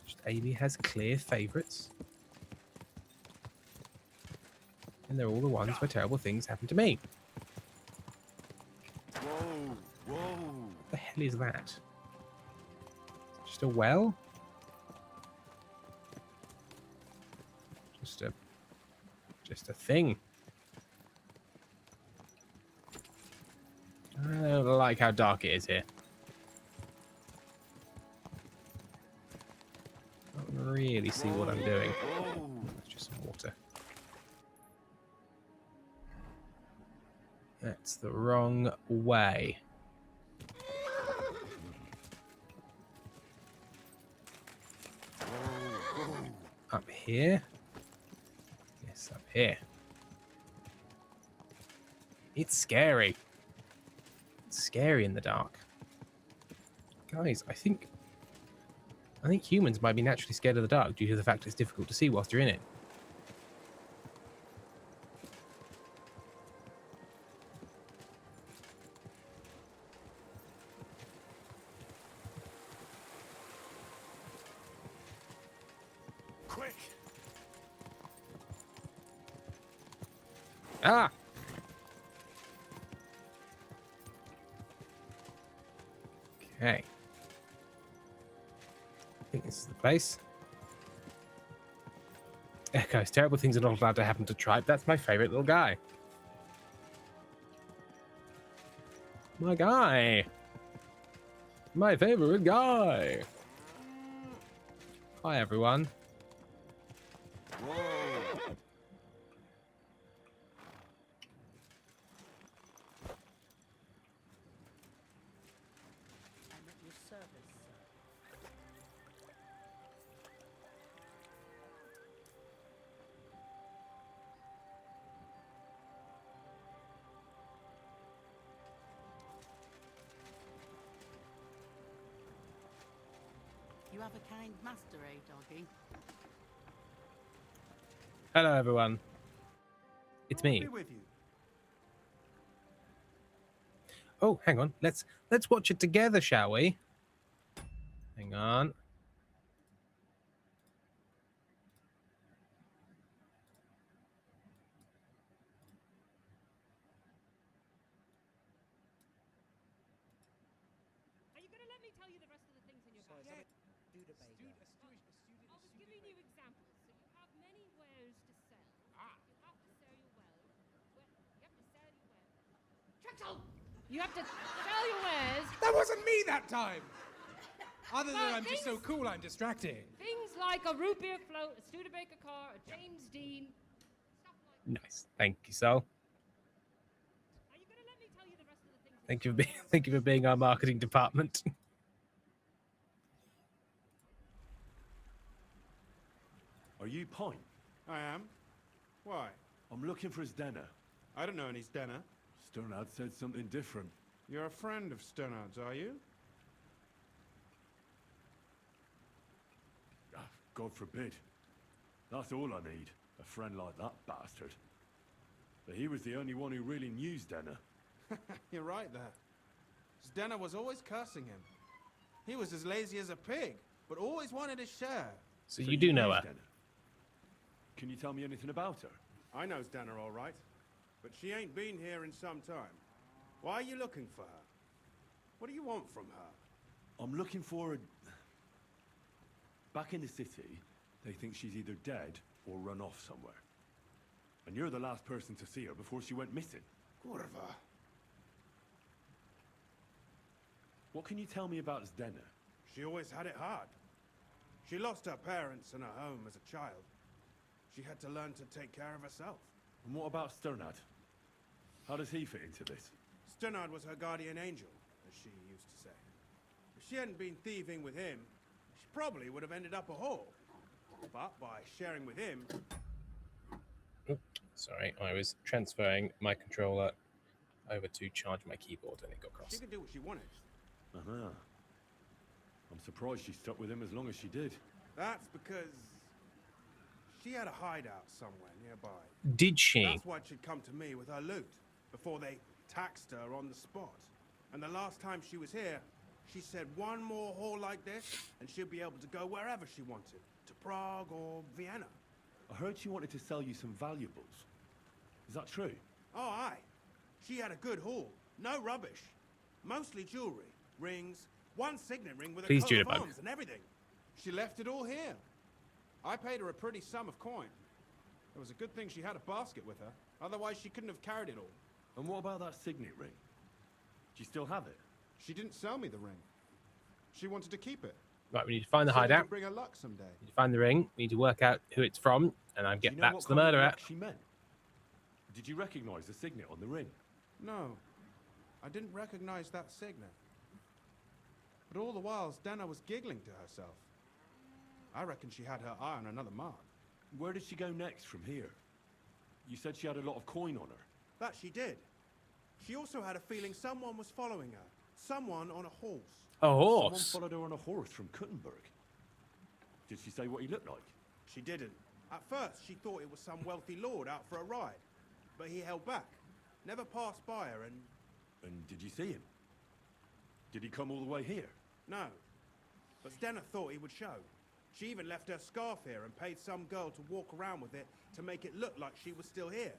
Just Amy has clear favourites. And they're all the ones where terrible things happen to me. Whoa. What the hell is that? Just a well? Just a thing. I don't like how dark it is here. I don't really see what I'm doing. It's just some water. That's the wrong way. Up here? Yes, up here. It's scary. It's scary in the dark. Guys, I think humans might be naturally scared of the dark due to the fact it's difficult to see whilst you're in it. Quick! Ah! Okay. I think this is the place. Echoes. Terrible things are not allowed to happen to Tribe. That's my favorite little guy. My guy. My favorite guy. Hi, everyone. I'm at your service, sir. You have a kind master, eh, doggy? Hello, everyone. It's me. Be with you. Oh, hang on. Let's watch it together, shall we? Hang on. Are you going to let me tell you the rest of the things in your bag? I was giving you examples. So you have many wares to sell. You have to sell your wares. Trexel! You have to sell your wares. That wasn't me that time! Other than Well, I'm just so cool, I'm distracting. Things like a root beer float, a Studebaker car, a James Dean. Stuff like Nice. Thank you, Sol. Are you going to let me tell you the rest of the things? in Thank your you for being thank you for being our marketing department. Are you Pine? I am. Why? I'm looking for Zdena. I don't know any Stenner. Sternad said something different. You're a friend of Sternard's, are you? Ah, God forbid. That's all I need. A friend like that bastard. But he was the only one who really knew Zdena. You're right there. Stenner was always cursing him. He was as lazy as a pig, but always wanted his share. So you do know her. Zdena. Can you tell me anything about her? I know Stenner all right, but she ain't been here in some time. Why are you looking for her? What do you want from her? I'm looking for a... Back in the city, they think she's either dead or run off somewhere. And you're the last person to see her before she went missing. Kurva. What can you tell me about Zdena? She always had it hard. She lost her parents and her home as a child. She had to learn to take care of herself. And what about Sternad? How does he fit into this? Sternard was her guardian angel, as she used to say. If she hadn't been thieving with him, she probably would have ended up a whore. But by sharing with him... Sorry, I was transferring my controller over to charge my keyboard and it got cross. She could do what she wanted. Uh-huh. I'm surprised she stuck with him as long as she did. That's because she had a hideout somewhere nearby. Did she? That's why she'd come to me with her loot, before they taxed her on the spot. And the last time she was here, she said one more haul like this, and she'll be able to go wherever she wanted, to Prague or Vienna. I heard she wanted to sell you some valuables. Is that true? Oh, aye. She had a good haul. No rubbish. Mostly jewelry, rings, one signet ring with a Please, coat of Jitterbug. arms and everything. She left it all here. I paid her a pretty sum of coin. It was a good thing she had a basket with her. Otherwise, she couldn't have carried it all. And what about that signet ring? Do you still have it? She didn't sell me the ring. She wanted to keep it. Right, we need to find the Said it hideout. could bring her luck someday. We need to find the ring. We need to work out who it's from, and I'm Do you get know back what to the kind of murderer. luck she meant? Did you recognize the signet on the ring? No, I didn't recognize that signet. But all the while, Denna was giggling to herself. I reckon she had her eye on another mark. Where did she go next from here? You said she had a lot of coin on her. That she did. She also had a feeling someone was following her. Someone on a horse. A Someone horse. followed her on a horse from Kuttenberg. Did she say what he looked like? She didn't. At first, she thought it was some wealthy lord out for a ride. But he held back. Never passed by her and... And did you see him? Did he come all the way here? No. But Stenna thought he would show. She even left her scarf here and paid some girl to walk around with it to make it look like she was still here.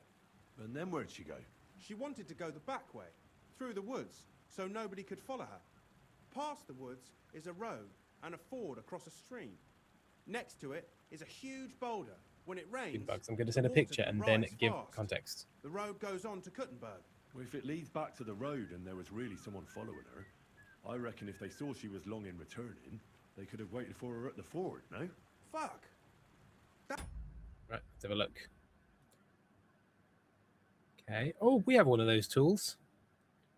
And then where'd she go? She wanted to go the back way, through the woods, so nobody could follow her. Past the woods is a road and a ford across a stream. Next to it is a huge boulder. When it rains, Bugs. I'm going to the send a water picture can and then rise give fast. context. The road goes on to Kuttenberg. Well, if it leads back to the road and there was really someone following her, I reckon if they saw she was long in returning, they could have waited for her at the ford, no? Fuck! Right, let's have a look. Okay. Oh, we have one of those tools.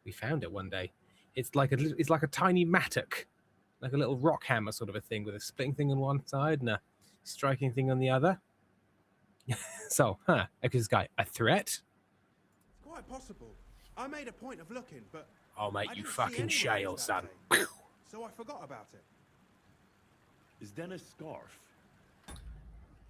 We found it one day. It's like a tiny mattock, like a little rock hammer sort of a thing with a splitting thing on one side and a striking thing on the other. So, Echo's guy, a threat? It's quite possible. I made a point of looking, but Oh, mate, I you didn't see fucking anyone shale, else son. that day, so I forgot about it. Is Denna's scarf?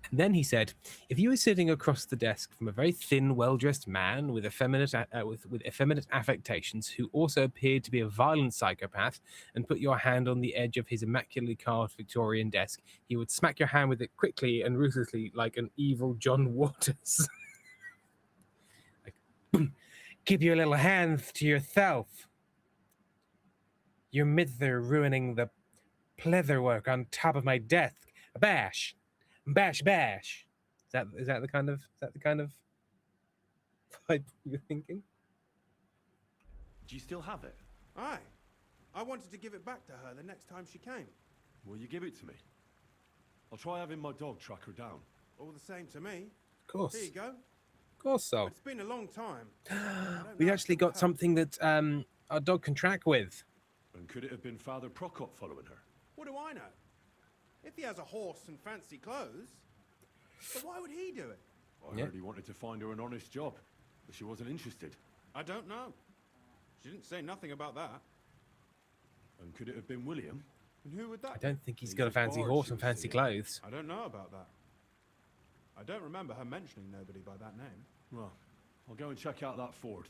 And then he said, if you were sitting across the desk from a very thin, well-dressed man with effeminate affectations who also appeared to be a violent psychopath and put your hand on the edge of his immaculately carved Victorian desk, he would smack your hand with it quickly and ruthlessly like an evil John Waters. Like, boom, keep your little hands to yourself. You're mither ruining the pleather work on top of my desk. A bash. Bash bash. Is that the kind of vibe you're thinking? Do you still have it? Aye. I wanted to give it back to her the next time she came. Will you give it to me? I'll try having my dog track her down. All the same to me. Of course. Here you go. Of course so. It's been a long time. I don't We know actually if it'll got help. something that our dog can track with. And could it have been Father Prokop following her? What do I know? If he has a horse and fancy clothes, but why would he do it? I Yeah. heard he wanted to find her an honest job, but she wasn't interested. I don't know. She didn't say nothing about that. And could it have been William? And who would that I be? don't think he's He's got a a fancy bard, horse she and was fancy saying. clothes. I don't know about that. I don't remember her mentioning nobody by that name. Well, I'll go and check out that ford.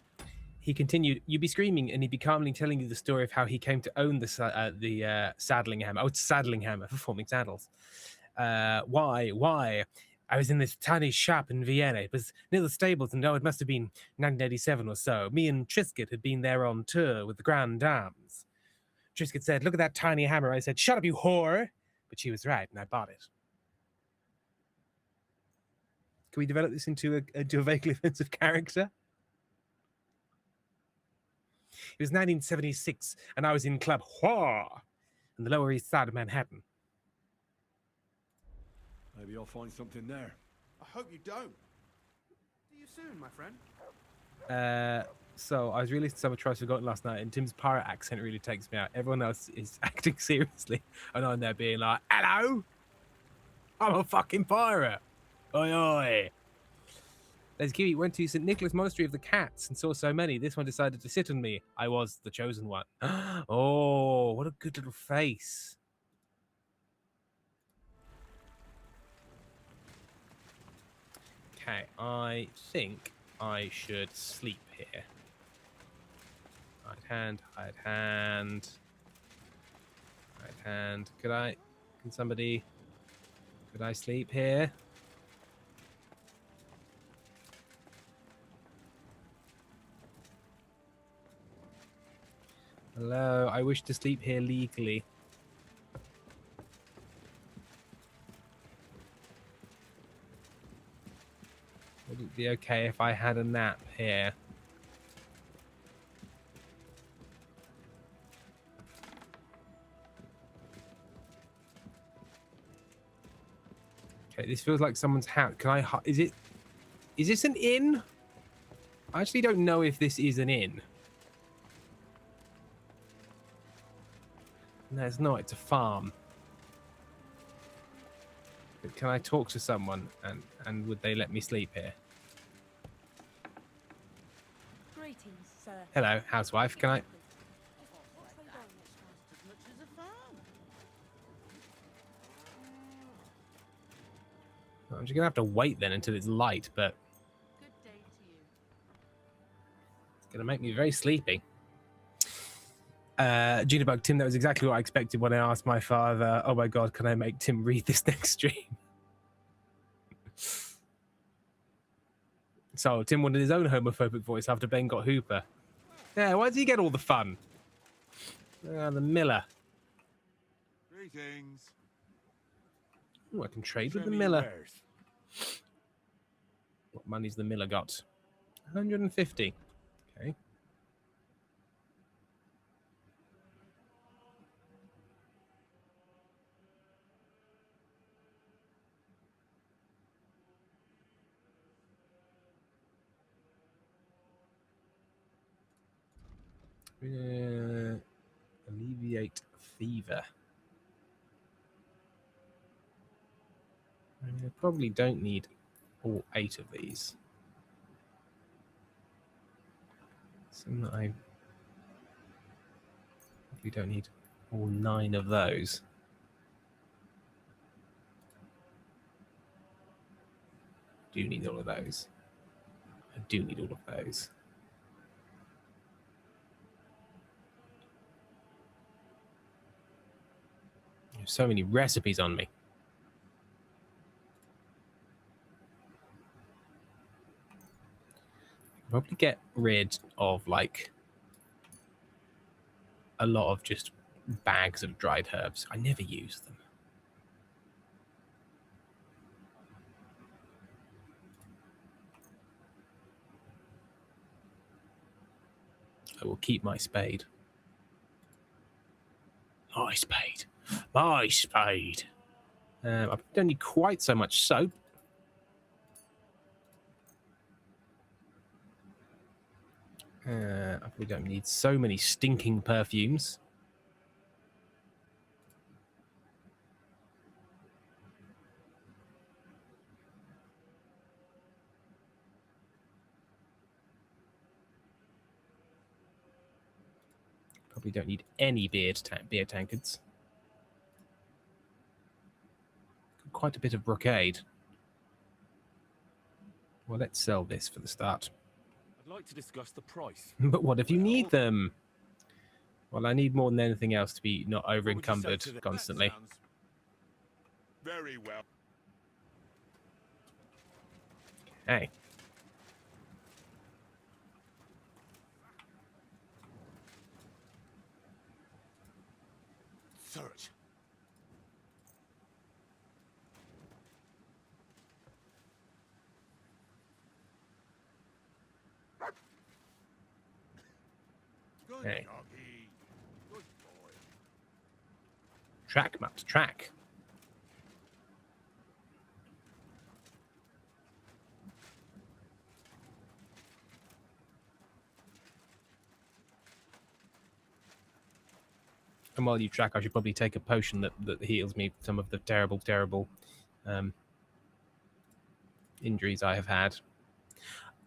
He continued, "You'd be screaming, and he'd be calmly telling you the story of how he came to own the saddling hammer. Oh, it's saddling hammer for forming saddles. Why? I was in this tiny shop in Vienna. It was near the stables, and it must have been 1987 or so. Me and Trisket had been there on tour with the Grand Dames. Trisket said, 'Look at that tiny hammer.' I said, 'Shut up, you whore!' But she was right, and I bought it." Can we develop this into a vaguely offensive character? It was 1976, and I was in Club Whore in the Lower East Side of Manhattan. Maybe I'll find something there. I hope you don't. See you soon, my friend. So I was really Summer Tries Forgotten last night, and Tim's pirate accent really takes me out. Everyone else is acting seriously, and I'm there being like, "Hello, I'm a fucking pirate. Oi oi." Les Kiwi went to St. Nicholas Monastery of the Cats and saw so many. This one decided to sit on me. I was the chosen one. Oh, what a good little face. Okay, I think I should sleep here. Right hand, right hand. Right hand. Could I sleep here? Hello, I wish to sleep here legally. Would it be okay if I had a nap here? Okay, this feels like someone's house. Is this an inn? I actually don't know if this is an inn. No, it's not. It's a farm. But can I talk to someone and would they let me sleep here? Greetings, sir. Hello, housewife. Can I? I'm just gonna have to wait then until it's light, but Good day to you. it's gonna make me very sleepy. Junebug, Tim, that was exactly what I expected when I asked my father, oh my god, can I make Tim read this next stream? So Tim wanted his own homophobic voice after Ben got Hooper. Yeah, why does he get all the fun? The Miller. Greetings. Ooh, I can trade with Show the me your Miller. wares. What money's the Miller got? 150. Okay. Alleviate fever. I probably don't need all 8 of these. So I probably don't need all 9 of those. Do need all of those. I do need all of those. There's so many recipes on me. Probably get rid of like a lot of just bags of dried herbs. I never use them. I will keep my spade. My spade. My spade. I don't need quite so much soap. I probably don't need so many stinking perfumes. Probably don't need any beer tankards. Quite a bit of brocade. Well, let's sell this for the start. I'd like to discuss the price. But what if you need them? Well, I need more than anything else to be not over encumbered constantly. Very well. Hey. Search. Good Hey. doggy. Good boy. Track, map to track. And while you track, I should probably take a potion that heals me some of the terrible injuries I have had.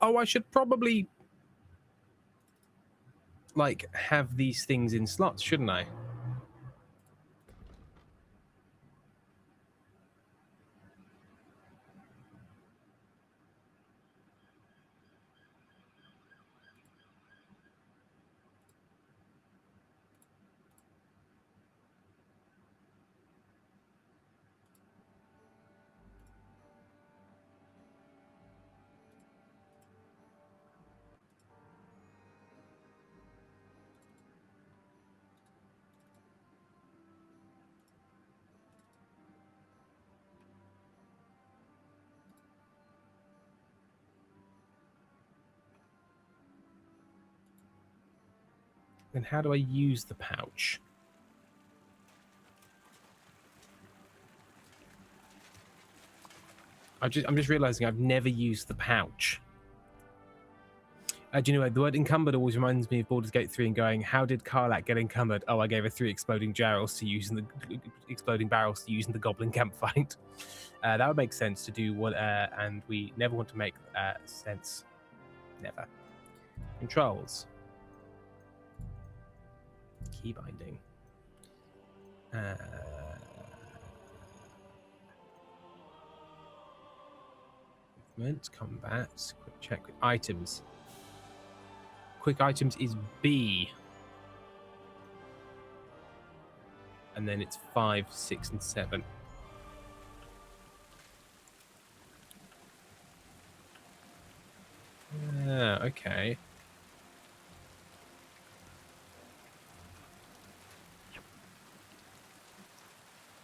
Oh, I should probably like have these things in slots, shouldn't I? Then how do I use the pouch? I'm just realizing I've never used the pouch. Do you know what? The word encumbered always reminds me of Baldur's Gate 3 and going, how did Karlach get encumbered? Oh, I gave her 3 exploding barrels to use in the goblin camp fight. That would make sense to do what, and we never want to make sense. Never. Controls. Key binding. Movement, combat, quick check with items. Quick items is B. And then it's 5, 6, and 7. Okay.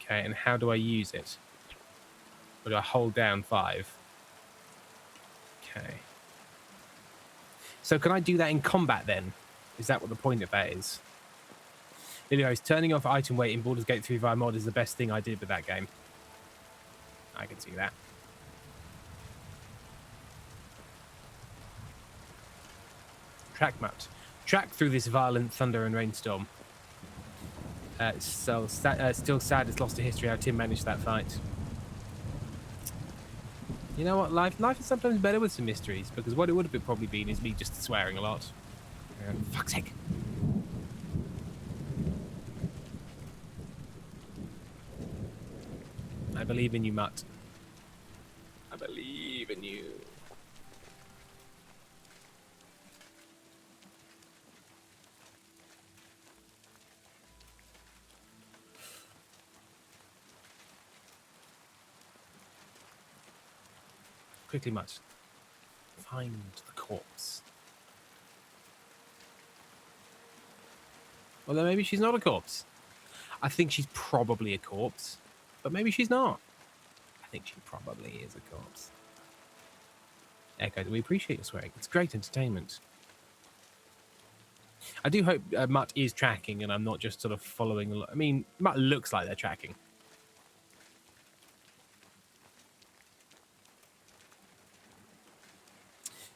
Okay, and how do I use it? Or do I hold down 5? Okay. So can I do that in combat then? Is that what the point of that is? Anyways, turning off item weight in Baldur's Gate 3 via mod is the best thing I did with that game. I can see that. Track mapped. Track through this violent thunder and rainstorm. Still sad it's lost to history how Tim managed that fight. You know what? Life is sometimes better with some mysteries, because what it would have probably been is me just swearing a lot. Fuck's sake. I believe in you, Mutt. I believe in you. Quickly, Mutt. Find the corpse. Although maybe she's not a corpse. I think she's probably a corpse. But maybe she's not. I think she probably is a corpse. Echo, we appreciate your swearing. It's great entertainment. I do hope Mutt is tracking and I'm not just sort of following. I mean, Mutt looks like they're tracking.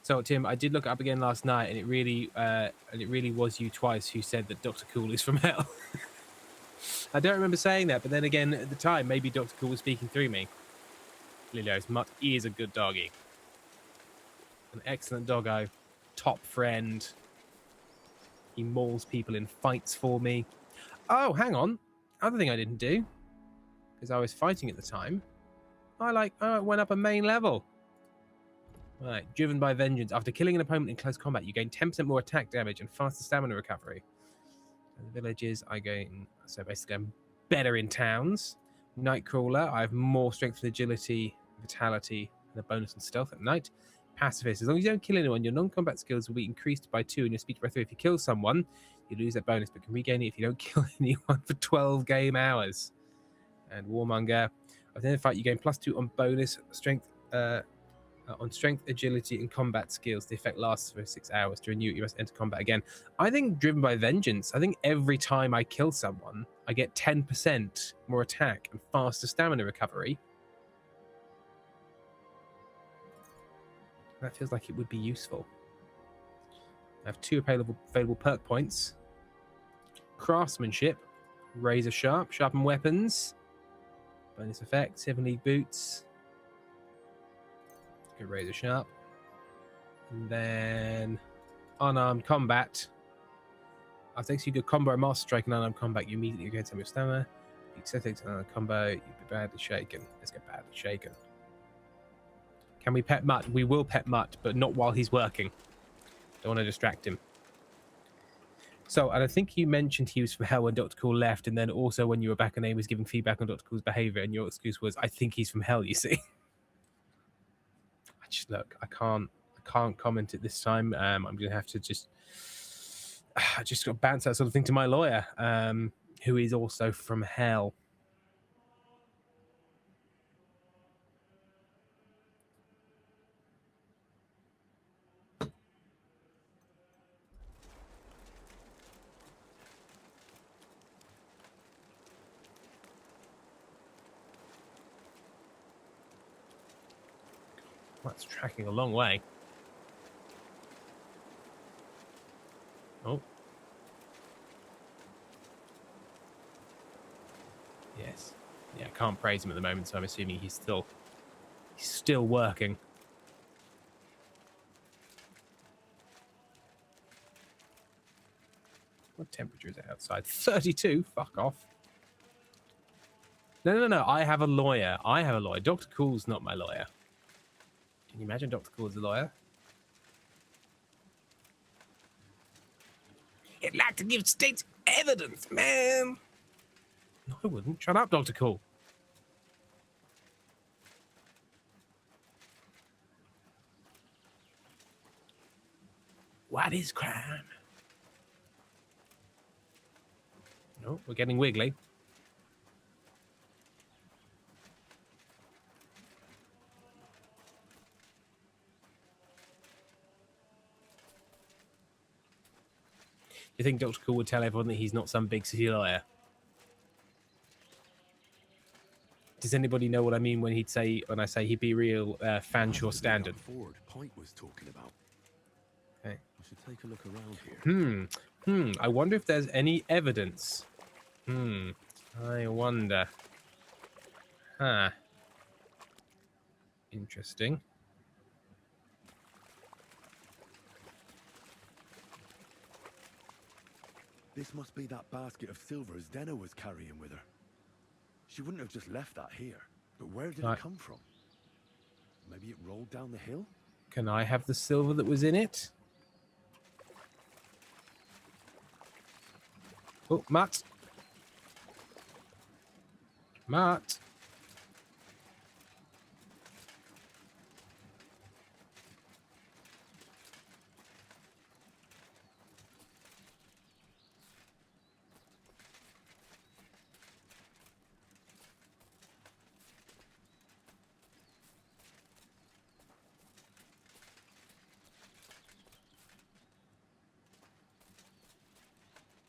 So, Tim, I did look up again last night, and it really was you twice who said that Dr. Cool is from hell. I don't remember saying that, but then again, at the time, maybe Dr. Cool was speaking through me. Lilios, Mutt is a good doggy. An excellent doggo. Top friend. He mauls people in fights for me. Oh, hang on. Other thing I didn't do, because I was fighting at the time, I went up a main level. Right, driven by vengeance. After killing an opponent in close combat, you gain 10% more attack damage and faster stamina recovery. And the villages, I gain, so basically I'm better in towns. Nightcrawler, I have more strength and agility, vitality, and a bonus on stealth at night. Pacifist, as long as you don't kill anyone, your non-combat skills will be increased by 2 and your speed by 3. If you kill someone, you lose that bonus, but can regain it if you don't kill anyone for 12 game hours. And Warmonger, at the end of the fight, you gain +2 on bonus strength, on strength, agility, and combat skills. The effect lasts for 6 hours. To renew it, you must enter combat again. I think driven by vengeance, I think every time I kill someone, I get 10% more attack and faster stamina recovery. That feels like it would be useful. I have 2 available perk points. Craftsmanship, razor sharp, sharpen weapons, bonus effect, 7 league boots. Razor sharp, and then unarmed combat. After execute a combo or master strike in unarmed combat, you immediately gain some of your stamina. You accept it unarmed combo, you'd be badly shaken. Let's get badly shaken. Can we pet Mutt? We will pet Mutt, but not while he's working. Don't want to distract him. So, and I think you mentioned he was from hell when Dr. Cool left, and then also when you were back and he was giving feedback on Dr. Cool's behavior, and your excuse was, I think he's from hell, you see. Just look, I can't comment it this time. I'm gonna have to just got to bounce that sort of thing to my lawyer, who is also from hell. That's tracking a long way. Yes. Yeah, I can't praise him at the moment, so I'm assuming he's still working. What temperature is it outside? 32? Fuck off. No. I have a lawyer. Dr. Cool's not my lawyer. Can you imagine Dr. Cool as a lawyer? He'd like to give state evidence, man. No, I wouldn't. Shut up, Dr. Cool. What is crime? No, we're getting wiggly. You think Dr. Cool would tell everyone that he's not some big city lawyer? Does anybody know what I mean when I say he'd be real Fanshawe standard? Ford Pike was talking about. Okay. I should take a look around here. I wonder if there's any evidence. I wonder. Huh. Interesting. This must be that basket of silver Zdena was carrying with her. She wouldn't have just left that here. But where did it come from? Maybe it rolled down the hill? Can I have the silver that was in it? Oh, Matt. Matt.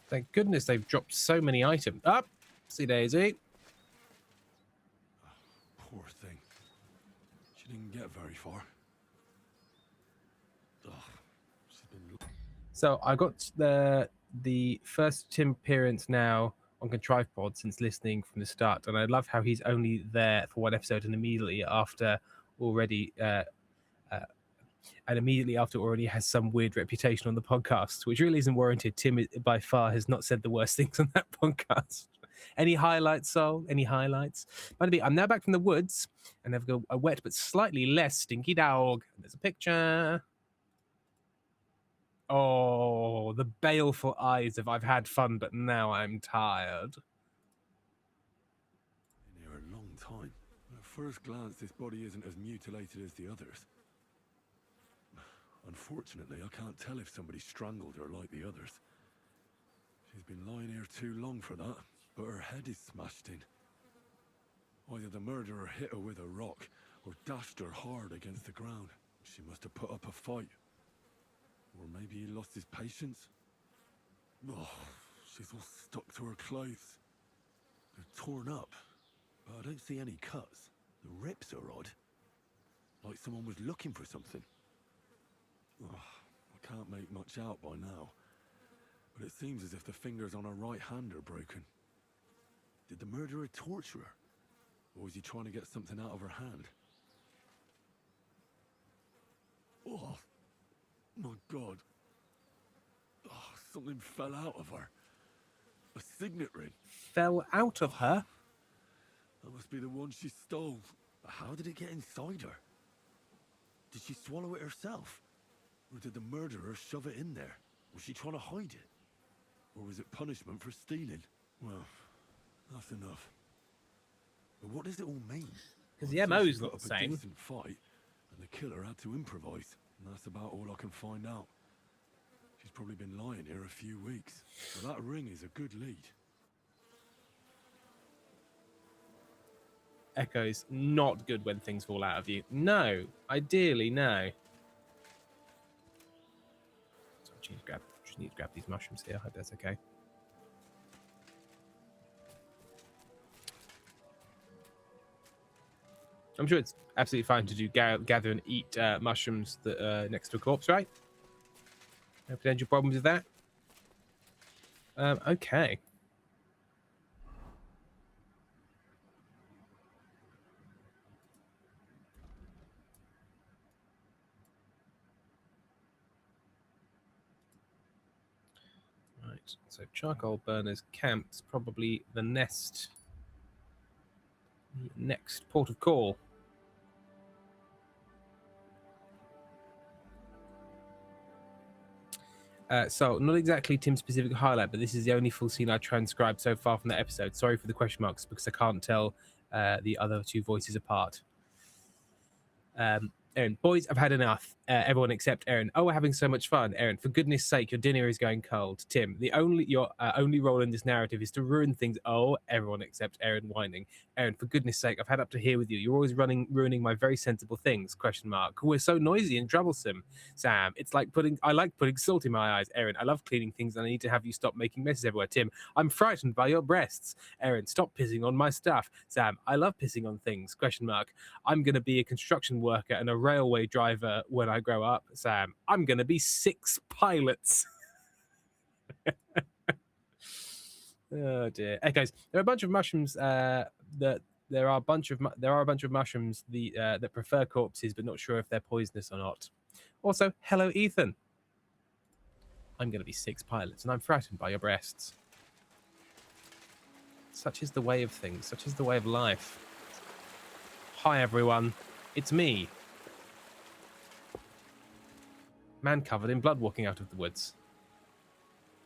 Thank goodness they've dropped so many items. Up, see Daisy. Poor thing. She didn't get very far. So I got the first Tim appearance now on Contrived Pod since listening from the start, and I love how he's only there for one episode and immediately after already has some weird reputation on the podcast, which really isn't warranted. Tim, by far, has not said the worst things on that podcast. Any highlights, Sol? Any highlights? By the way, I'm now back from the woods, and I've got a wet but slightly less stinky dog. There's a picture. Oh, the baleful eyes of I've had fun, but now I'm tired. Been here a long time. At first glance, this body isn't as mutilated as the others. Unfortunately, I can't tell if somebody strangled her like the others. She's been lying here too long for that, but her head is smashed in. Either the murderer hit her with a rock, or dashed her hard against the ground. She must have put up a fight. Or maybe he lost his patience. Oh, she's all stuck to her clothes. They're torn up, but I don't see any cuts. The rips are odd. Like someone was looking for something. Oh, I can't make much out by now, but it seems as if the fingers on her right hand are broken. Did the murderer torture her? Or was he trying to get something out of her hand? Oh, my God. Oh, something fell out of her. A signet ring. Fell out of her? That must be the one she stole. But how did it get inside her? Did she swallow it herself? Or did the murderer shove it in there? Was she trying to hide it? Or was it punishment for stealing? Well, that's enough. But what does it all mean? Because the MO's not the A same. decent fight, and the killer had to improvise. And that's about all I can find out. She's probably been lying here a few weeks. But that ring is a good lead. Echo's not good when things fall out of you. No, ideally, no. So I just need to grab these mushrooms here. I hope that's okay. I'm sure it's absolutely fine to do gather and eat mushrooms that next to a corpse, right? No potential problems with that. Okay. So charcoal burners camp's probably the next port of call. So not exactly Tim's specific highlight, but this is the only full scene I transcribed so far from the episode. Sorry for the question marks because I can't tell the other two voices apart. Aaron, boys, I've had enough. Everyone except Aaron. Oh, we're having so much fun. Aaron, for goodness sake, your dinner is going cold. Tim, your only role in this narrative is to ruin things. Oh, everyone except Aaron whining. Aaron, for goodness sake, I've had up to here with you. You're always ruining my very sensible things. ? We're so noisy and troublesome. Sam, I like putting salt in my eyes. Aaron, I love cleaning things and I need to have you stop making messes everywhere. Tim, I'm frightened by your breasts. Aaron, stop pissing on my stuff. Sam, I love pissing on things. ? I'm going to be a construction worker and a railway driver when I grow up. Sam, I'm going to be 6 pilots. Oh dear. Hey guys, there are a bunch of mushrooms there are a bunch of mushrooms that prefer corpses but not sure if they're poisonous or not. Also, hello Ethan. I'm going to be 6 pilots and I'm frightened by your breasts. Such is the way of things, such is the way of life. Hi everyone, it's me. Man covered in blood walking out of the woods.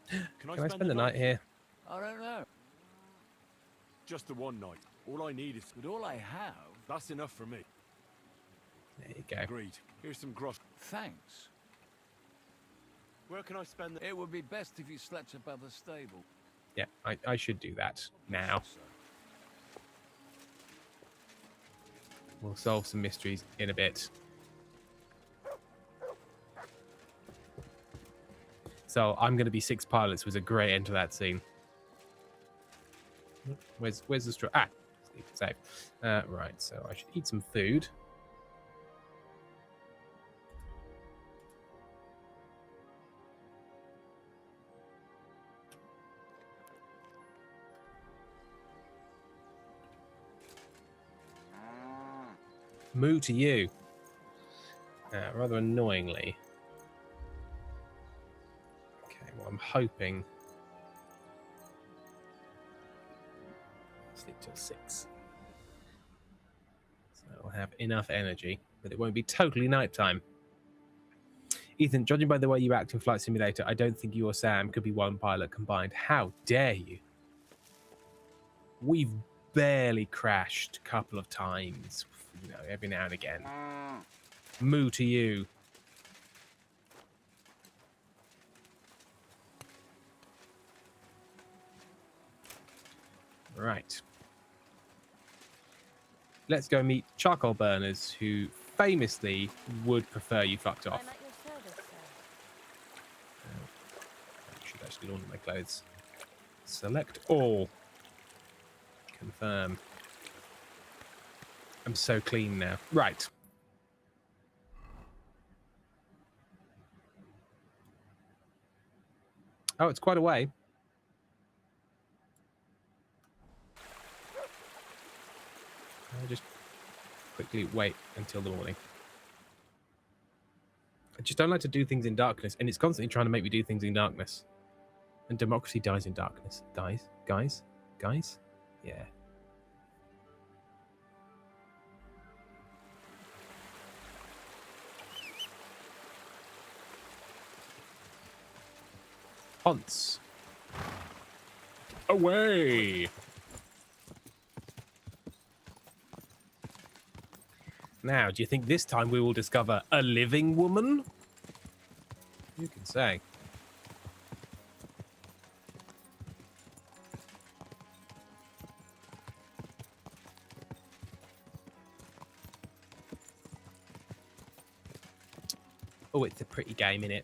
Can I spend the night here? I don't know. Just the one night. All I need is... But all I have... That's enough for me. There you go. Agreed. Here's some gross... Thanks. Where can I spend the... It would be best if you slept above the stable. Yeah, I should do that now. We'll solve some mysteries in a bit. So I'm going to be 6 pilots was a great end to that scene. Where's the straw? Ah, safe. Right, so I should eat some food. Moo to you. Rather annoyingly. Okay, well, I'm hoping... sleep till 6. So I'll have enough energy, but it won't be totally nighttime. Ethan, judging by the way you act in Flight Simulator, I don't think you or Sam could be 1 pilot combined. How dare you? We've barely crashed a couple of times, you know, every now and again. Moo to you. Right. Let's go meet charcoal burners who famously would prefer you fucked off. I should actually launder my clothes. Select all. Confirm. I'm so clean now. Right. Oh, it's quite a way. I'll just quickly wait until the morning. I just don't like to do things in darkness, and it's constantly trying to make me do things in darkness. And democracy dies in darkness. Dies? Guys? Guys? Yeah. Once. Away! Now, do you think this time we will discover a living woman? You can say. Oh, it's a pretty game, innit?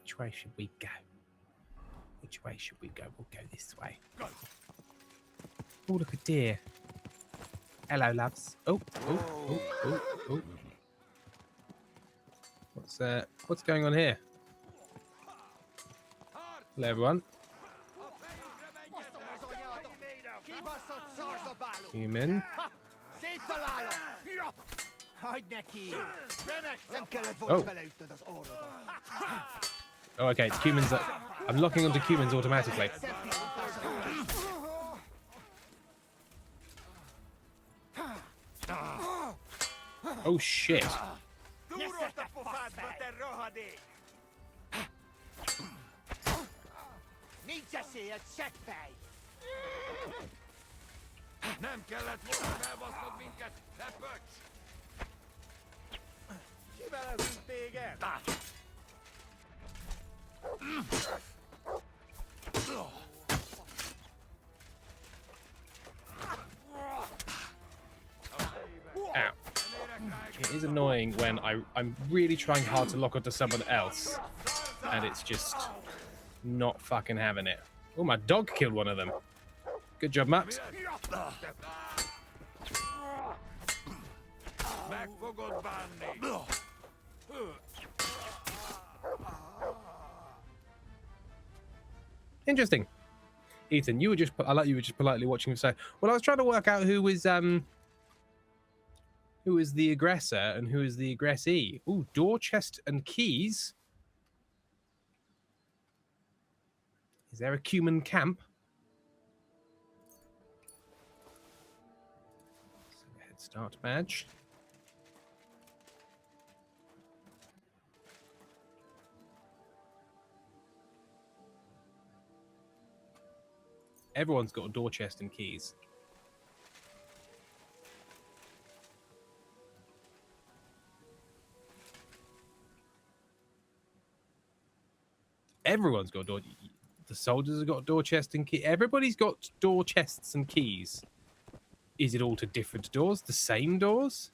Which way should we go? Which way should we go? We'll go this way. Go. Oh, look, a deer. Hello, loves. Oh. What's going on here? Hello, everyone. Human. Oh. Oh, okay. Humans. I'm locking onto humans automatically. Oh shit. Nem kellett volna elbasznod minket, lepöcs! Kivelezünk téged! Ow. It is annoying when I'm really trying hard to lock onto someone else and it's just not fucking having it. Oh, my dog killed one of them. Good job, Max. Meg fogod bánni! Interesting. Ethan, you were just politely watching. So, well, I was trying to work out who is the aggressor and who is the aggressee. Ooh, door, chest, and keys. Is there a Cuman camp? Head start badge. Everyone's got a door, chest, and keys. Everyone's got a door. The soldiers have got a door, chest, and key. Everybody's got door, chests, and keys. Is it all to different doors? The same doors?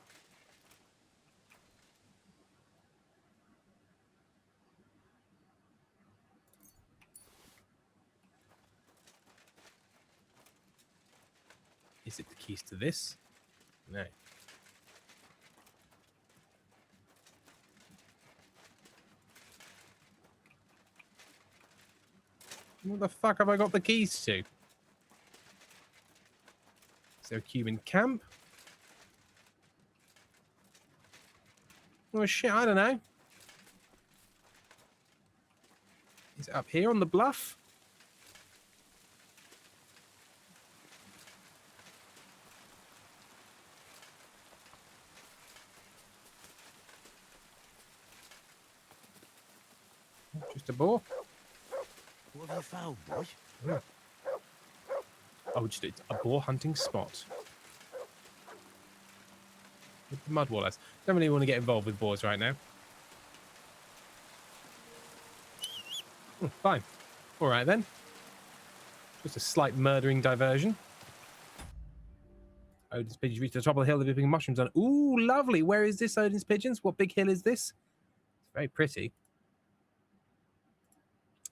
Is it the keys to this? No. What the fuck have I got the keys to? Is there a Cuban camp? Oh shit, I don't know. Is it up here on the bluff? Just a boar. What have you found, boy? Yeah. Oh, just a boar hunting spot. With the mud wallers. Don't really want to get involved with boars right now. Oh, fine. All right then. Just a slight murdering diversion. Odin's pigeons reach the top of the hill. They're picking mushrooms on. Ooh, lovely. Where is this, Odin's pigeons? What big hill is this? It's very pretty.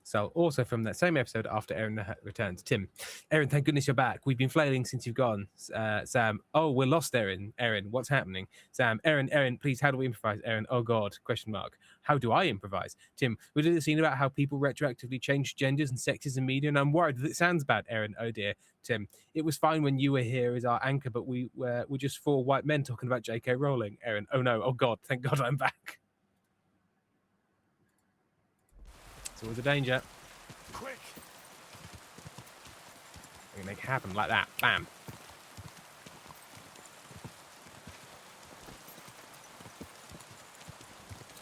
So, also from that same episode after Aaron returns, Tim. Aaron, thank goodness you're back. We've been flailing since you've gone. Sam, oh, we're lost, Aaron. Aaron, what's happening? Sam, Aaron, please, how do we improvise? Aaron, oh God, question mark. How do I improvise? Tim, we did a scene about how people retroactively change genders and sexes in media, and I'm worried that it sounds bad. Aaron, oh dear. Tim, it was fine when you were here as our anchor, but we're just four white men talking about J.K. Rowling. Aaron, oh no, oh God, thank God I'm back. It's always a danger. Quick! We can make it happen like that. Bam.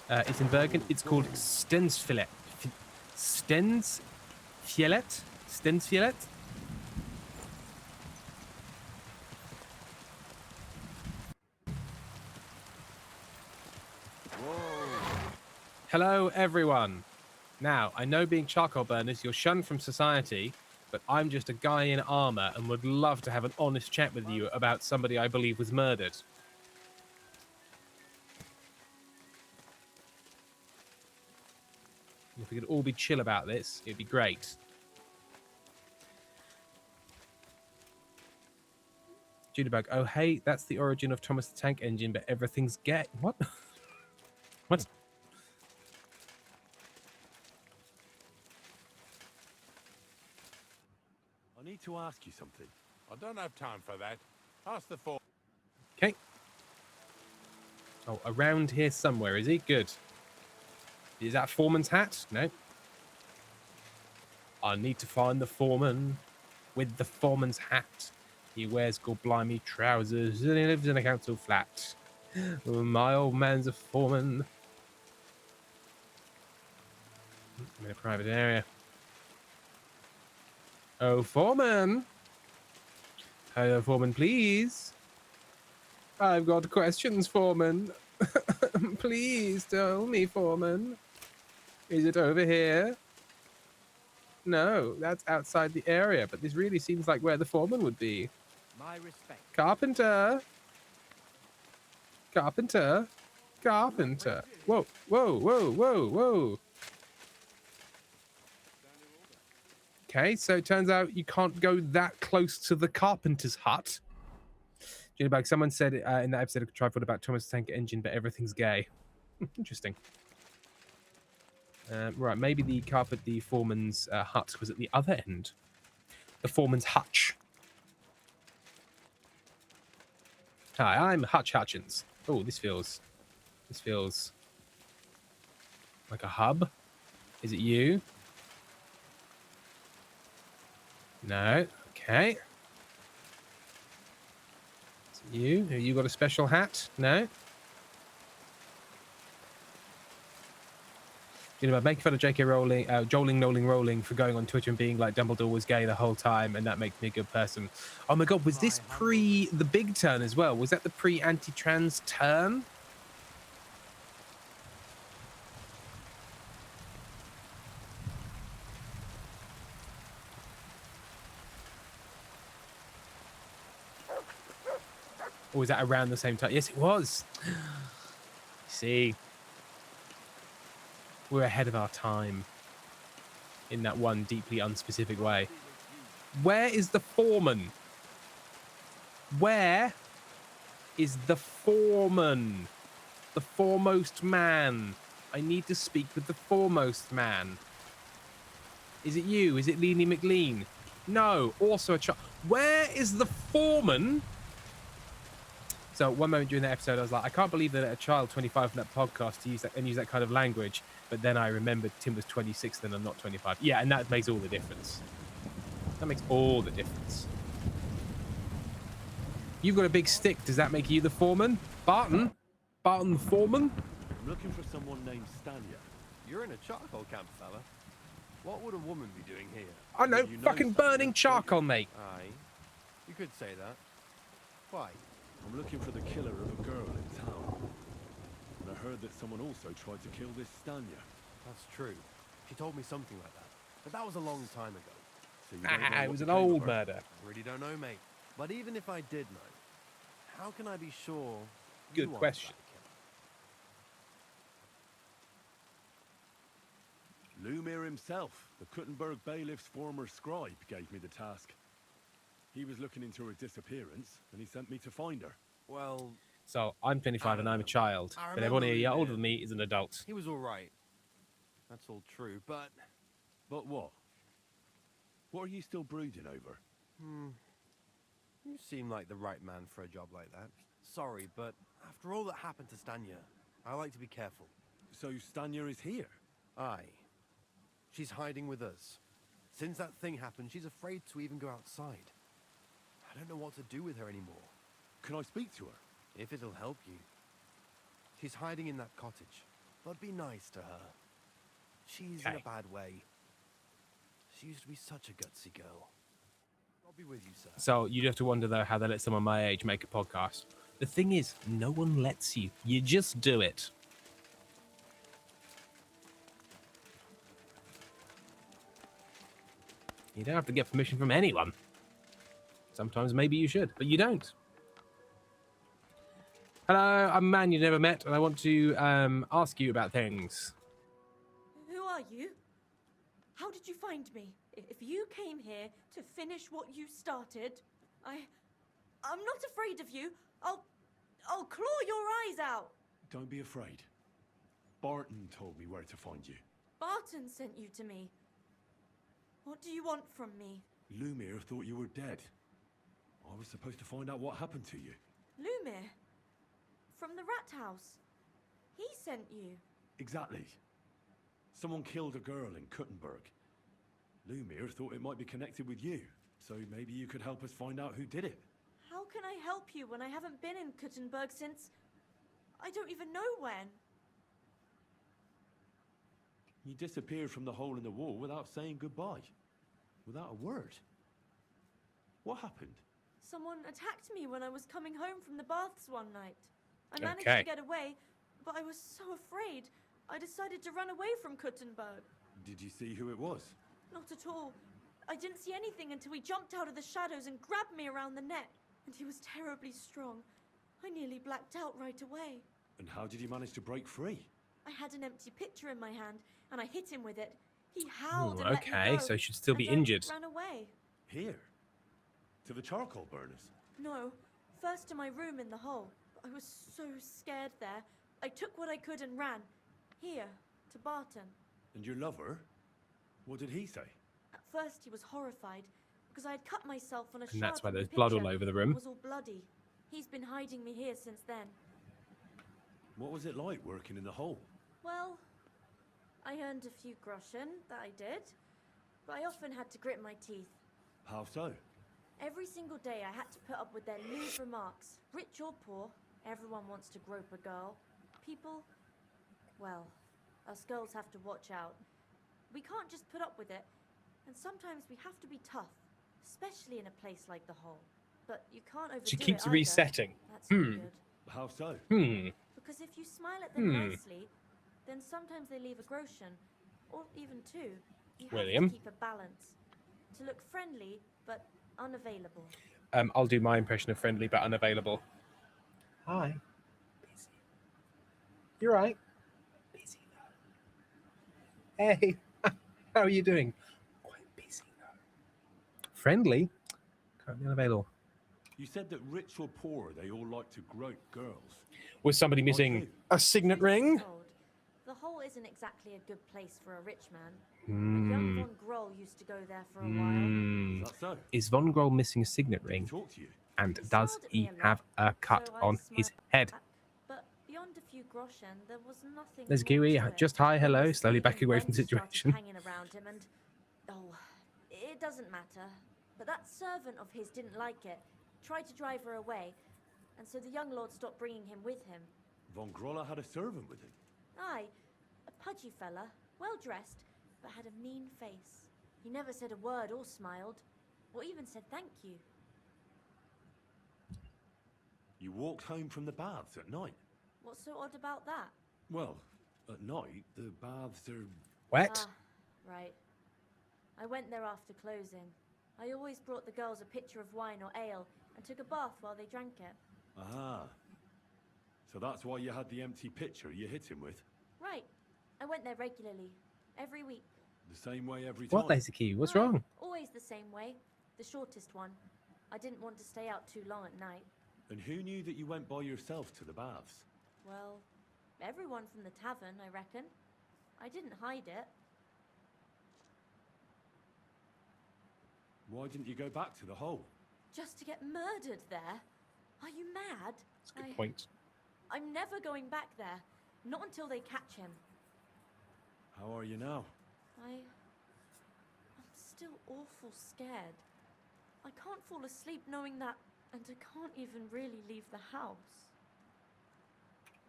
It's in Bergen. It's called Stensfjellet. Stensfjellet? Stensfjellet? Hello, everyone. Now, I know being charcoal burners, you're shunned from society, but I'm just a guy in armor and would love to have an honest chat with you about somebody I believe was murdered. If we could all be chill about this, it'd be great. Judybug, oh hey, that's the origin of Thomas the Tank Engine, but everything's what? What? I need to ask you something. I don't have time for that. Ask the four. Okay. Oh, around here somewhere, is he? Good. Is that foreman's hat? No. I need to find the foreman with the foreman's hat. He wears gorblimey trousers and he lives in a council flat. My old man's a foreman. I'm in a private area. Oh, foreman. Hello, foreman, please. I've got questions, foreman. Please tell me, foreman. Is it over here? No, that's outside the area, but this really seems like where the foreman would be. My respect. Carpenter. Carpenter. Carpenter. Whoa, whoa, whoa, whoa, whoa. Okay, so it turns out you can't go that close to the carpenter's hut. Jitterbug, someone said in that episode of Tripod about Thomas the Tank Engine, but everything's gay. Interesting. Right, maybe the foreman's hut was at the other end. The foreman's hutch. Hi, I'm Hutch Hutchins. Oh, this feels like a hub. Is it you? No. Okay. Is it you? Have you got a special hat? No. You know, making fun of J.K. Rowling, Rowling for going on Twitter and being like Dumbledore was gay the whole time, and that makes me a good person. Oh my god, was this pre the big turn as well? Was that the pre-anti-trans turn? Or was that around the same time? Yes, it was. See. We're ahead of our time in that one deeply unspecific way. Where is the foreman? Where is the foreman? The foremost man. I need to speak with the foremost man. Is it you? Is it Leanie McLean? No, also a child. Where is the foreman? So one moment during that episode, I was like, I can't believe that a child 25 from that podcast to use that kind of language. But then I remembered Tim was 26 then I'm not 25. Yeah, and that makes all the difference. That makes all the difference. You've got a big stick. Does that make you the foreman? Barton? Barton the foreman? I'm looking for someone named Stanya. You're in a charcoal camp, fella. What would a woman be doing here? I know, You know fucking Stanya, burning charcoal, mate. Aye. You could say that. Why? I'm looking for the killer of a girl in town. And I heard that someone also tried to kill this Stanya. That's true. She told me something like that. But that was a long time ago. So you don't know It what was an became of old her? murder. I really don't know, mate. But even if I did know, how can I be sure? Good you aren't question. the killer? Lumir himself, the Kuttenberg bailiff's former scribe, gave me the task. He was looking into her disappearance, and he sent me to find her. Well, So I'm 25 and I'm a child. I But everyone remember a year we older did. than me is an adult. he was all right. That's all true, but But what? What are you still brooding over? you seem like the right man for a job like that. Sorry, but after all that happened to Stanya, I like to be careful. So Stanya is here? Aye. She's hiding with us. Since that thing happened, she's afraid to even go outside. I don't know what to do with her anymore. Can I speak to her? If it'll help you. She's hiding in that cottage. But be nice to her. She's in Okay. a bad way. She used to be such a gutsy girl. I'll be with you, sir. So you'd have to wonder, though, how they let someone my age make a podcast. The thing is, no one lets you. You just do it. You don't have to get permission from anyone. Sometimes maybe you should, but you don't. Hello, I'm a man you never met, and I want to ask you about things. Who are you? How did you find me? If you came here to finish what you started, I'm not afraid of you. I'll claw your eyes out. Don't be afraid. Barton told me where to find you. Barton sent you to me. What do you want from me? Lumir thought you were dead. I was supposed to find out what happened to you. Lumir? from the rat house. He sent you. Exactly. Someone killed a girl in Kuttenberg. Lumir thought it might be connected with you, so maybe you could help us find out who did it. How can I help you when I haven't been in Kuttenberg since... I don't even know when. You disappeared from the hole in the wall without saying goodbye. Without a word. What happened? Someone attacked me when I was coming home from the baths one night. I managed Okay. to get away, but I was so afraid. I decided to run away from Kuttenberg. Did you see who it was? Not at all. I didn't see anything until he jumped out of the shadows and grabbed me around the neck. And he was terribly strong. I nearly blacked out right away. And how did you manage to break free? I had an empty pitcher in my hand, and I hit him with it. He howled Ooh, and let me okay, go, so he should still be and I injured. ran away. Here? To the charcoal burners? No, first to my room in the hole. I was so scared there. I took what I could and ran. Here, to Barton. And your lover? What did he say? At first he was horrified, because I had cut myself on a And that's shaft why from the there's blood all pitcher. over the It room. was all bloody. He's been hiding me here since then. What was it like working in the hole? Well, I earned a few groschen, that I did. But I often had to grit my teeth. How so? Every single day I had to put up with their lewd remarks. Rich or poor, everyone wants to grope a girl. People, well, us girls have to watch out. We can't just put up with it. And sometimes we have to be tough, especially in a place like the hole. But you can't overdo She it keeps either. resetting. That's not Hmm. good. How so? Because if you smile at them Hmm. nicely, then sometimes they leave a groschen, or even two. You have William? to keep a balance. To look friendly, but unavailable. I'll do my impression of friendly but unavailable. Hi. Busy. You're right. Busy though. Hey, how are you doing? Quite busy though. Friendly. Currently unavailable. You said that rich or poor, they all like to grope girls. Was somebody missing a signet ring? Told. The hole isn't exactly a good place for a rich man. A young von Groll used to go there for a while. Is that so? Is Von Groll missing a signet Did he ring? talk to you? And He does smiled at he me a lot, have a cut so I on his smiled head? back. But beyond a few groschen, there was nothing. There's more Kiwi. to it. Just hi, hello. Honestly, Slowly backing away from the men started situation. Hanging around him, and oh, it doesn't matter. But that servant of his didn't like it. Tried to drive her away, and so the young lord stopped bringing him with him. Von Grolla had a servant with him. Aye, a pudgy fella, well dressed, but had a mean face. He never said a word or smiled, or even said thank you. You walked home from the baths at night. What's so odd about that? Well, at night, the baths are... Wet? Ah, right. I went there after closing. I always brought the girls a pitcher of wine or ale and took a bath while they drank it. Aha. So that's why you had the empty pitcher you hit him with? Right. I went there regularly, every week. The same way every time? What, Lazy What's No, wrong? Always the same way. The shortest one. I didn't want to stay out too long at night. And who knew that you went by yourself to the baths? Well, everyone from the tavern, I reckon. I didn't hide it. Why didn't you go back to the hole? Just to get murdered there? Are you mad? That's a good point. I'm never going back there. Not until they catch him. How are you now? I'm still awful scared. I can't fall asleep knowing that, and I can't even really leave the house.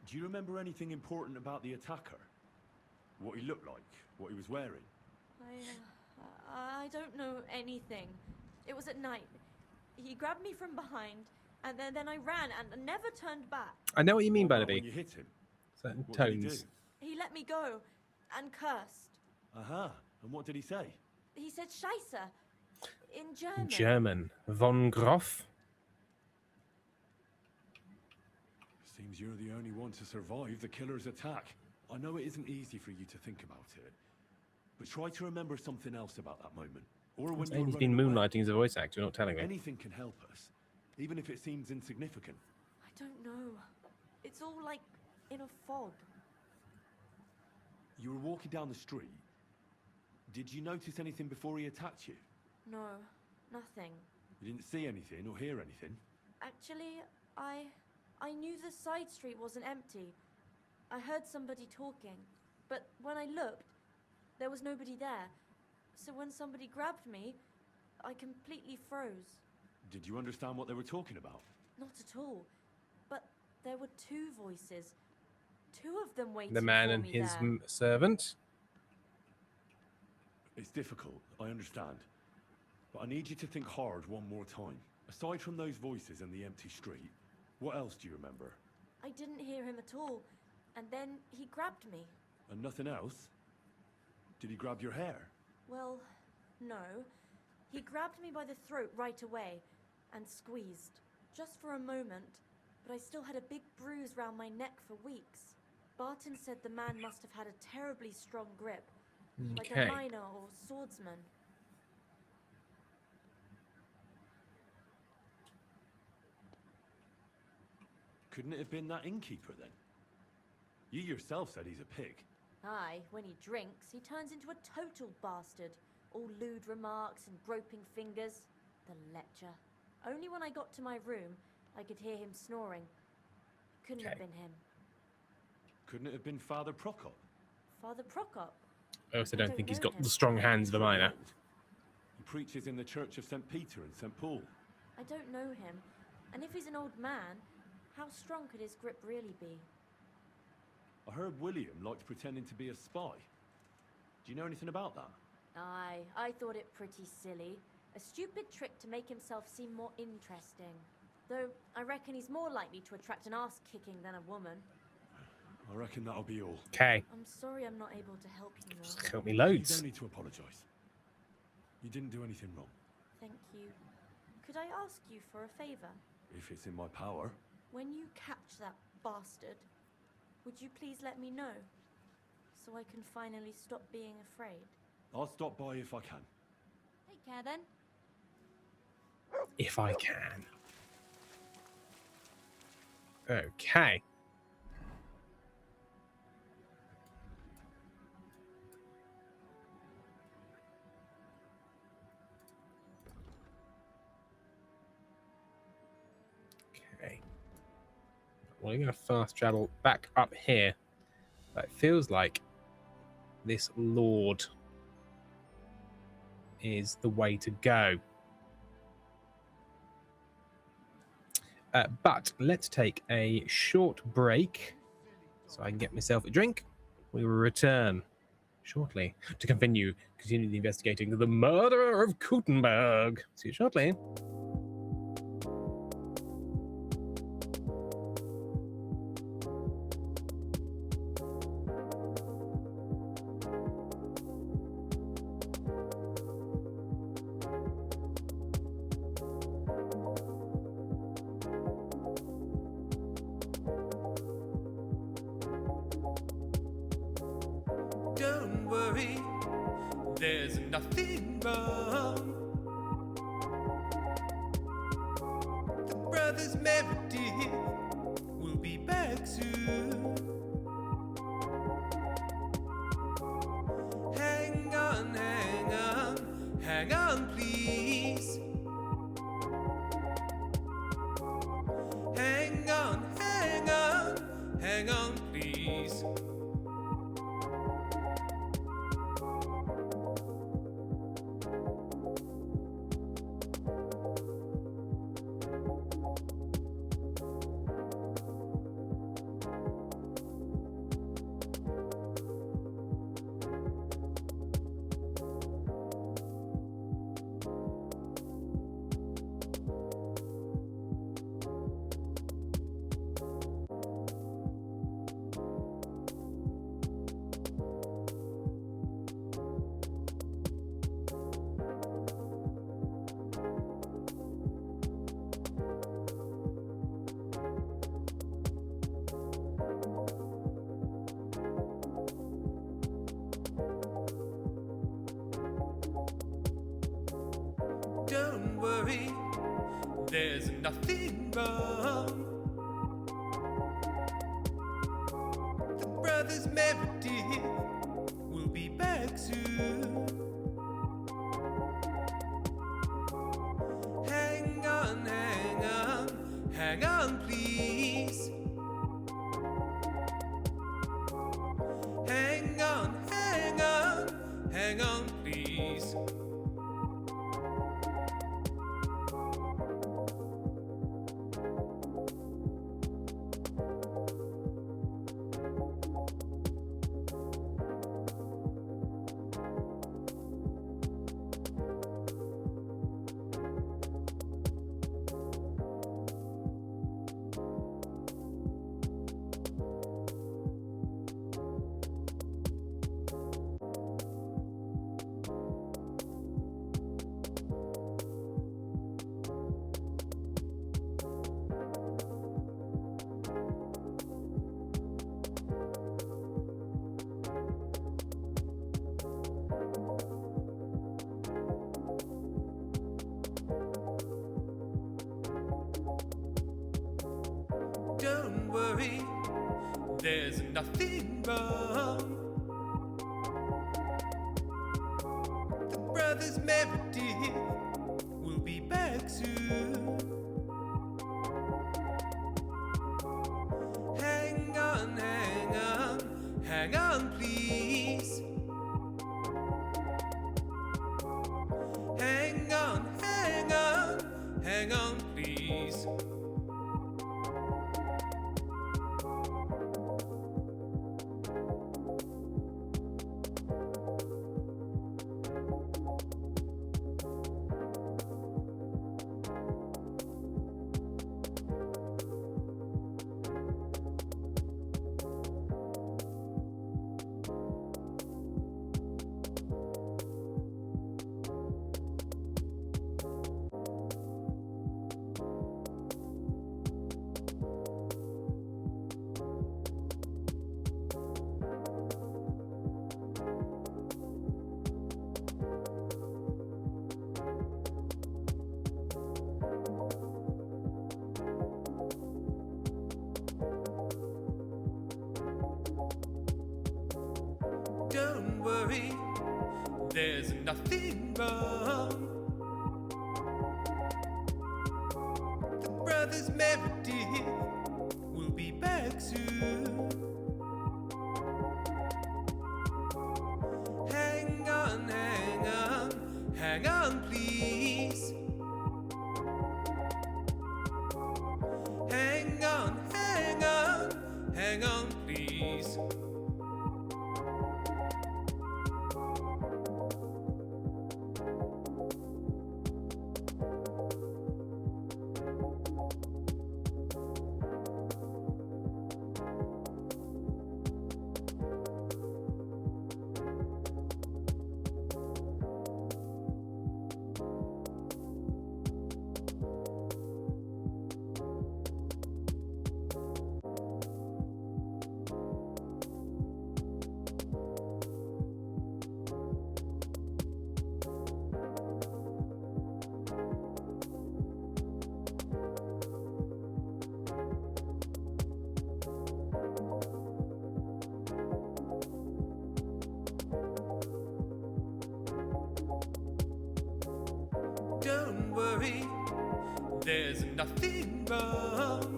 Do you remember anything important about the attacker? What he looked like? What he was wearing? I don't know anything. It was at night. He grabbed me from behind, and then I ran and never turned back. I know what you mean, What about Barnaby. when you hit him? Certain What did he tones. do? He let me go and cursed. Aha. And what did he say? He said Scheisse in German. German. Von Groff. Seems you're the only one to survive the killer's attack. I know it isn't easy for you to think about it, but try to remember something else about that moment. Or when you're He's been running away. moonlighting as a voice actor, you're not telling me. Anything can help us, even if it seems insignificant. I don't know. It's all like in a fog. You were walking down the street. Did you notice anything before he attacked you? No, nothing. You didn't see anything or hear anything? Actually, I I knew the side street wasn't empty. I heard somebody talking, but when I looked, there was nobody there. So when somebody grabbed me, I completely froze. Did you understand what they were talking about? Not at all. But there were two voices. Two of them waiting The man for and me his there. servant. It's difficult, I understand. But I need you to think hard one more time. Aside from those voices and the empty street, what else do you remember? I didn't hear him at all. And then he grabbed me. And nothing else? Did he grab your hair? Well, no. He grabbed me by the throat right away and squeezed. Just for a moment, but I still had a big bruise round my neck for weeks. Barton said the man must have had a terribly strong grip, like Okay. a miner or swordsman. Couldn't it have been that innkeeper then? You yourself said he's a pig. Aye, when he drinks, he turns into a total bastard. All lewd remarks and groping fingers. The lecher. Only when I got to my room, I could hear him snoring. Couldn't have Okay. been him. Couldn't it have been Father Prokop? Father Prokop? I also I don't don't think he's know got him. the strong hands of a miner. He preaches in the Church of St. Peter and St. Paul. I don't know him. And if he's an old man, how strong could his grip really be? I heard William liked pretending to be a spy. Do you know anything about that? Aye, I thought it pretty silly. A stupid trick to make himself seem more interesting. Though, I reckon he's more likely to attract an ass-kicking than a woman. I reckon that'll be all. Okay. I'm sorry I'm not able to help you more. Help me You loads. don't need to apologise. You didn't do anything wrong. Thank you. Could I ask you for a favour? If it's in my power. When you catch that bastard, would you please let me know? So I can finally stop being afraid. I'll stop by if I can. Take care then. If I can. Okay. Okay. Well, we're going to fast travel back up here. But it feels like this Lord is the way to go. But let's take a short break so I can get myself a drink. We will return shortly to continue the investigating the murder of Kutenberg. See you shortly. Don't worry, there's nothing wrong. The brothers Meredith will be back soon. Hang on, hang on, hang on, please. Hang on, hang on, hang on, please. Don't worry, there's nothing wrong. The brothers Meredith will be back soon. Hang on, hang on, hang on, please. worry, there's nothing wrong. The brothers Meredith will be back soon. Hang on, hang on, hang on, please. Hang on, hang on, hang on, please. Don't worry, there's nothing wrong. The brothers Meredith will be back soon. Hang on, hang on, hang on, please. Hang on, hang on, hang on, please. Don't worry, there's nothing wrong.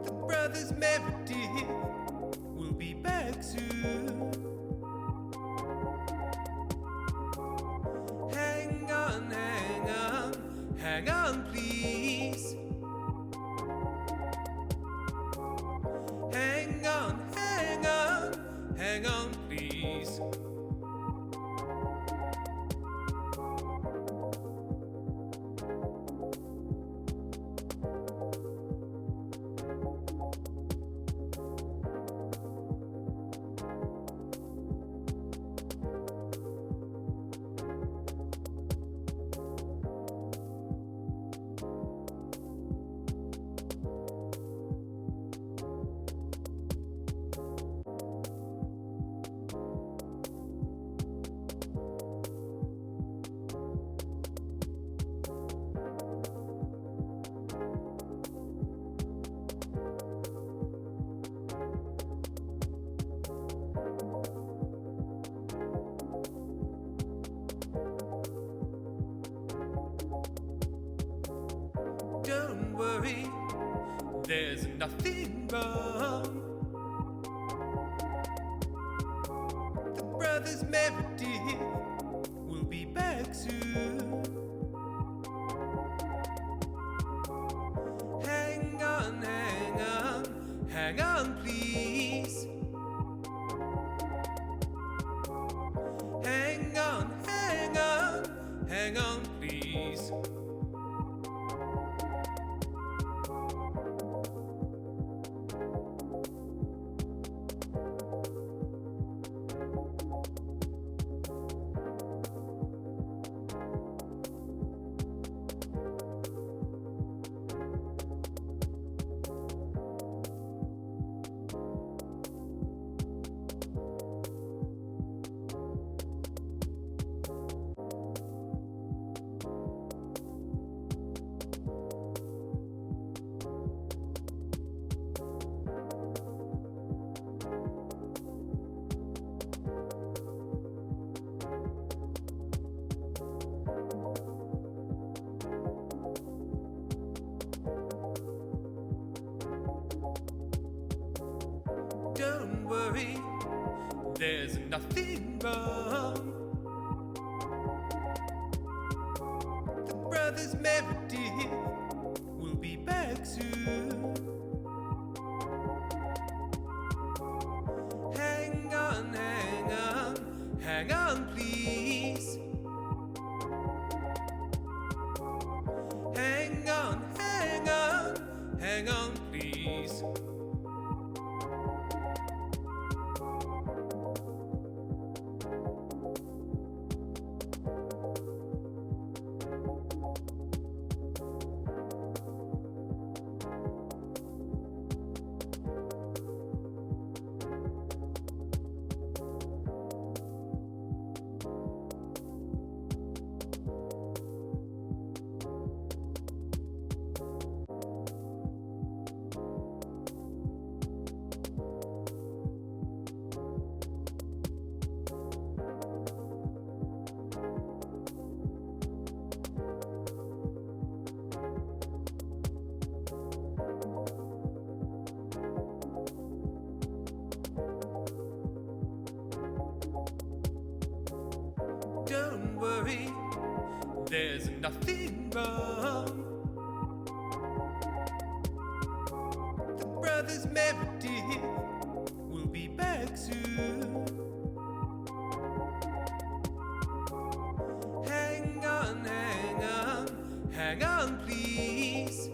The brothers Meredith will be back soon. Hang on, hang on, hang on, please. Hang on, hang on, hang on, please. Don't worry, there's nothing wrong. The brothers Meredith will be back soon. Hang on, hang on, hang on, please. Hang on, hang on, hang on, please. worry, there's nothing wrong. The brothers Meredith will be back soon. Hang on, hang on, hang on, please. Hang on, hang on, hang on, please. Don't worry, there's nothing wrong. The brothers Meredith will be back soon. Hang on, hang on, hang on, please.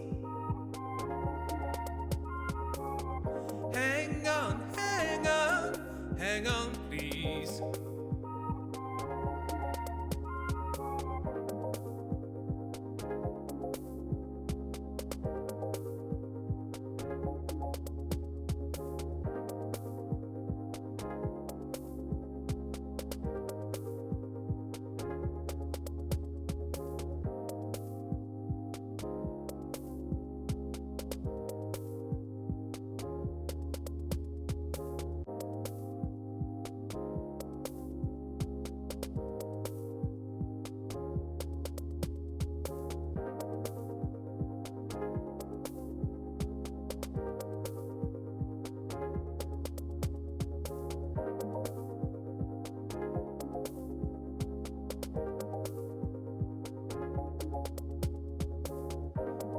Hang on, hang on, hang on, please.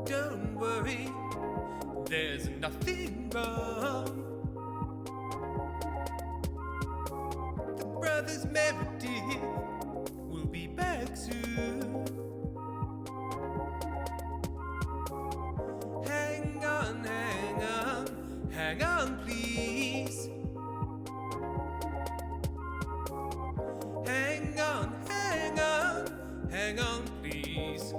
Don't worry, there's nothing wrong. The brothers Meredith will be back soon. Hang on, hang on, hang on, please. Hang on, hang on, hang on, please.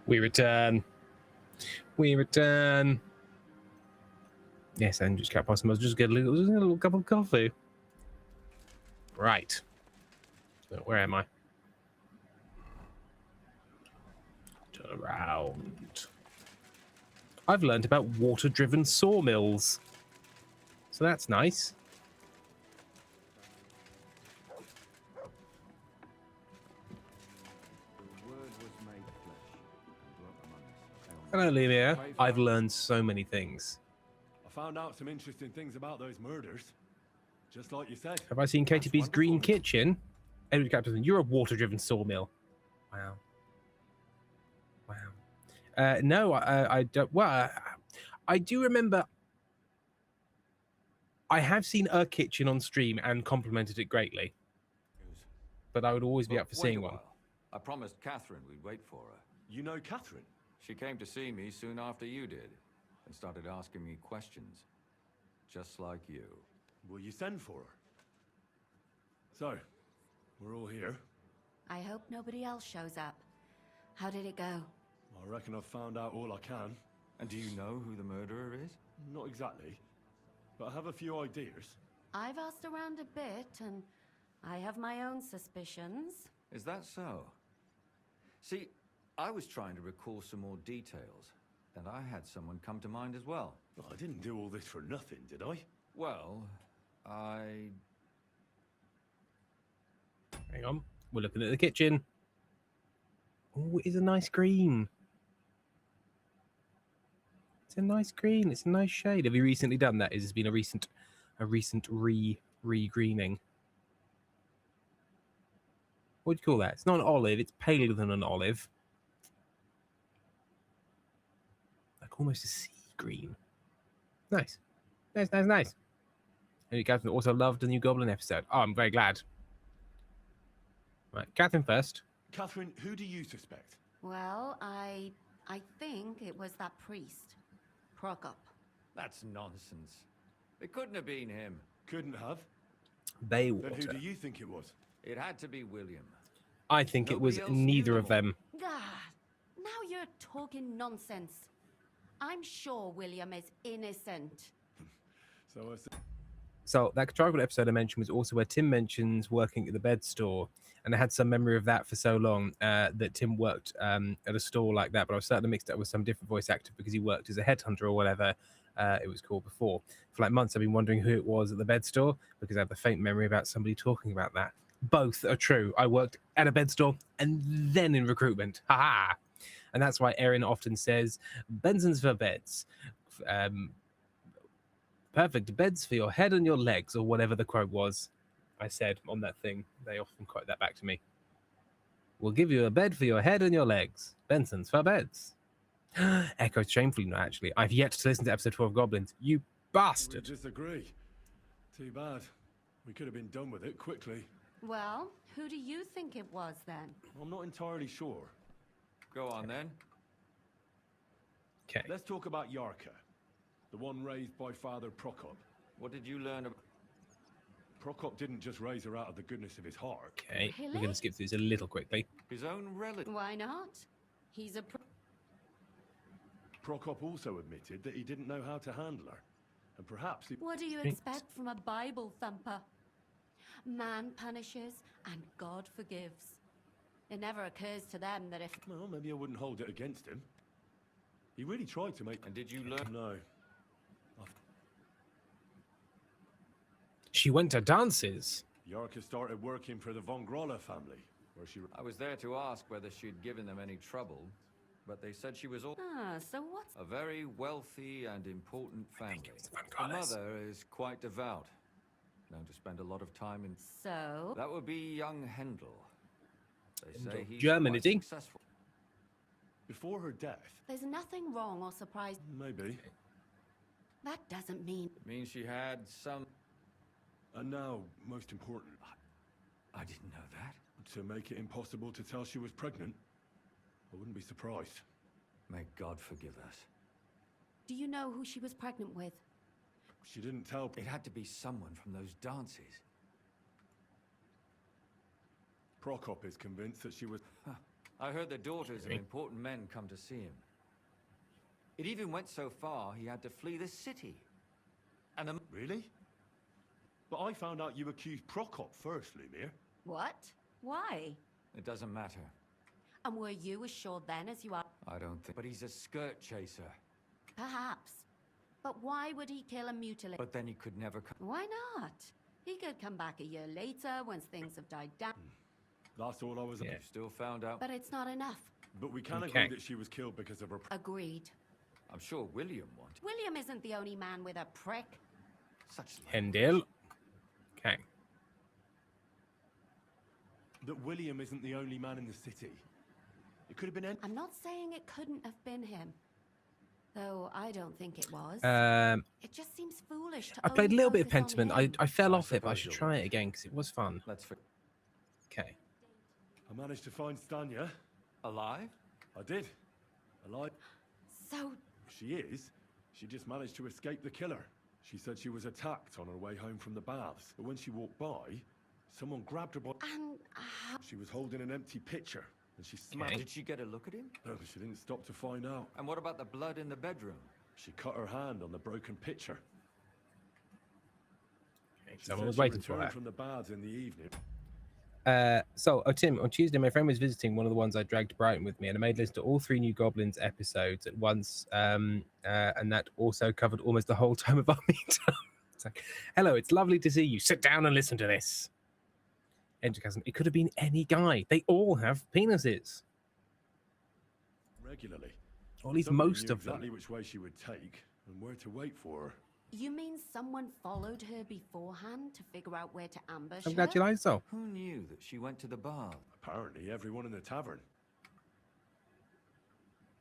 We return. We return. Yes, and just got past. I was just get a little cup of coffee. Right. So where am I? Turn around. I've learned about water-driven sawmills, so that's nice. Hello, Lemire. I've learned so many things. I found out some interesting things about those murders. Just like you said. Have I seen KTP's Green Kitchen? Edward Captain, you're a water-driven sawmill. Wow. Wow. No, I don't. Well, I do remember. I have seen a kitchen on stream and complimented it greatly. But I would always be up for seeing one. I promised Catherine we'd wait for her. You know Catherine? She came to see me soon after you did, and started asking me questions. Just like you. Will you send for her? So, we're all here. I hope nobody else shows up. How did it go? I reckon I've found out all I can. And do you know who the murderer is? Not exactly, but I have a few ideas. I've asked around a bit, and I have my own suspicions. Is that so? See, I was trying to recall some more details, and I had someone come to mind as well. Well, I didn't do all this for nothing, did I? Well, Hang on. We're looking at the kitchen. Oh, it is a nice green. It's a nice green. It's a nice shade. Have you recently done that? Has this been a recent re-greening? What do you call that? It's not an olive. It's paler than an olive. Like almost a sea green. Nice. Nice. And you guys also loved the new Goblin episode. Oh, I'm very glad. Right, Catherine first. Catherine, who do you suspect? Well, I think it was that priest, Prokop. that's nonsense. It couldn't have been him. Couldn't have. Bayswater. Then who do you think it was? It had to be William. I think it was Nobody else neither knew of them. God, now you're talking nonsense. I'm sure William is innocent. So that Tribal episode I mentioned was also where Tim mentions working at the bed store, and I had some memory of that for so long that Tim worked at a store like that, but I was certainly mixed up with some different voice actor because he worked as a headhunter or whatever it was called before. For like months I've been wondering who it was at the bed store because I have the faint memory about somebody talking about that. Both are true. I worked at a bed store and then in recruitment. Haha. And that's why Erin often says, Benson's for beds. Perfect beds for your head and your legs, or whatever the quote was I said on that thing. They often quote that back to me. We'll give you a bed for your head and your legs. Benson's for beds. Echoed shamefully, no, actually. I've yet to listen to episode 4 of Goblins. You bastard. We disagree. Too bad. We could have been done with it quickly. Well, who do you think it was then? I'm not entirely sure. Go on then. Okay. Let's talk about Yarka, the one raised by Father Prokop. What did you learn about... Prokop didn't just raise her out of the goodness of his heart. Okay, we're Really? going to skip through this a little quickly. His own relative? Why not? He's a Prokop also admitted that he didn't know how to handle her. And perhaps he... What do you expect from a Bible thumper? Man punishes and God forgives. It never occurs to them that if... Well, maybe I wouldn't hold it against him. He really tried to make... And did you learn... No. She went to dances. Yarka started working for the Von Grolla family, where she... I was there to ask whether she'd given them any trouble, but they said she was all... Ah, so what's... A very wealthy and important family. Von Her Grollas. mother is quite devout. Known to spend a lot of time in... So... That would be young Hendel. They say he's German, quite is he? successful. Before her death? There's nothing wrong or surprising. Maybe. That doesn't mean... It means she had some... And now, most important, I didn't know that. to make it impossible to tell she was pregnant. I wouldn't be surprised. May God forgive us. Do you know who she was pregnant with? She didn't tell... It had to be someone from those dances. Prokop is convinced that she was... I heard the daughters of important men come to see him. It even went so far he had to flee the city. And the... Really? But I found out you accused Prokop first, Lumir. What? Why? It doesn't matter. And were you as sure then as you are? I don't think... But he's a skirt chaser. Perhaps. But why would he kill and mutilate? But then he could never come... Why not? He could come back a year later once things have died down. That's all I was... Yeah. You still found out... But it's not enough. But we can Okay. agree that she was killed because of her... Agreed. I'm sure William wanted... William isn't the only man with a prick. Such... Hendel. Okay. That William isn't the only man in the city. It could have been... I'm not saying it couldn't have been him. Though I don't think it was. It just seems foolish to I played a only little bit of focus on Pentiment. him. I fell I off it, but I suppose should you're try it again because it was fun. Let's... Okay. I managed to find Stanya. Alive? I did. Alive. So, She is. She just managed to escape the killer. She said she was attacked on her way home from the baths. But when she walked by, someone grabbed her by... She was holding an empty pitcher, and she smashed. Did she get a look at him? No, she didn't stop to find out. And what about the blood in the bedroom? She cut her hand on the broken pitcher. She Someone said was she waiting for returned that. from the baths in the evening. Tim, on Tuesday, my friend was visiting one of the ones I dragged to Brighton with me, and I made a list of all 3 New Goblins episodes at once, and that also covered almost the whole time of our meetup. It's like, hello, it's lovely to see you. Sit down and listen to this. Entercasm. It could have been any guy. They all have penises. Regularly. Or at least Somebody most knew of them. exactly which way she would take and where to wait for her. You mean someone followed her beforehand to figure out where to ambush her? Congratulations. So. Who knew that she went to the bar? Apparently, everyone in the tavern.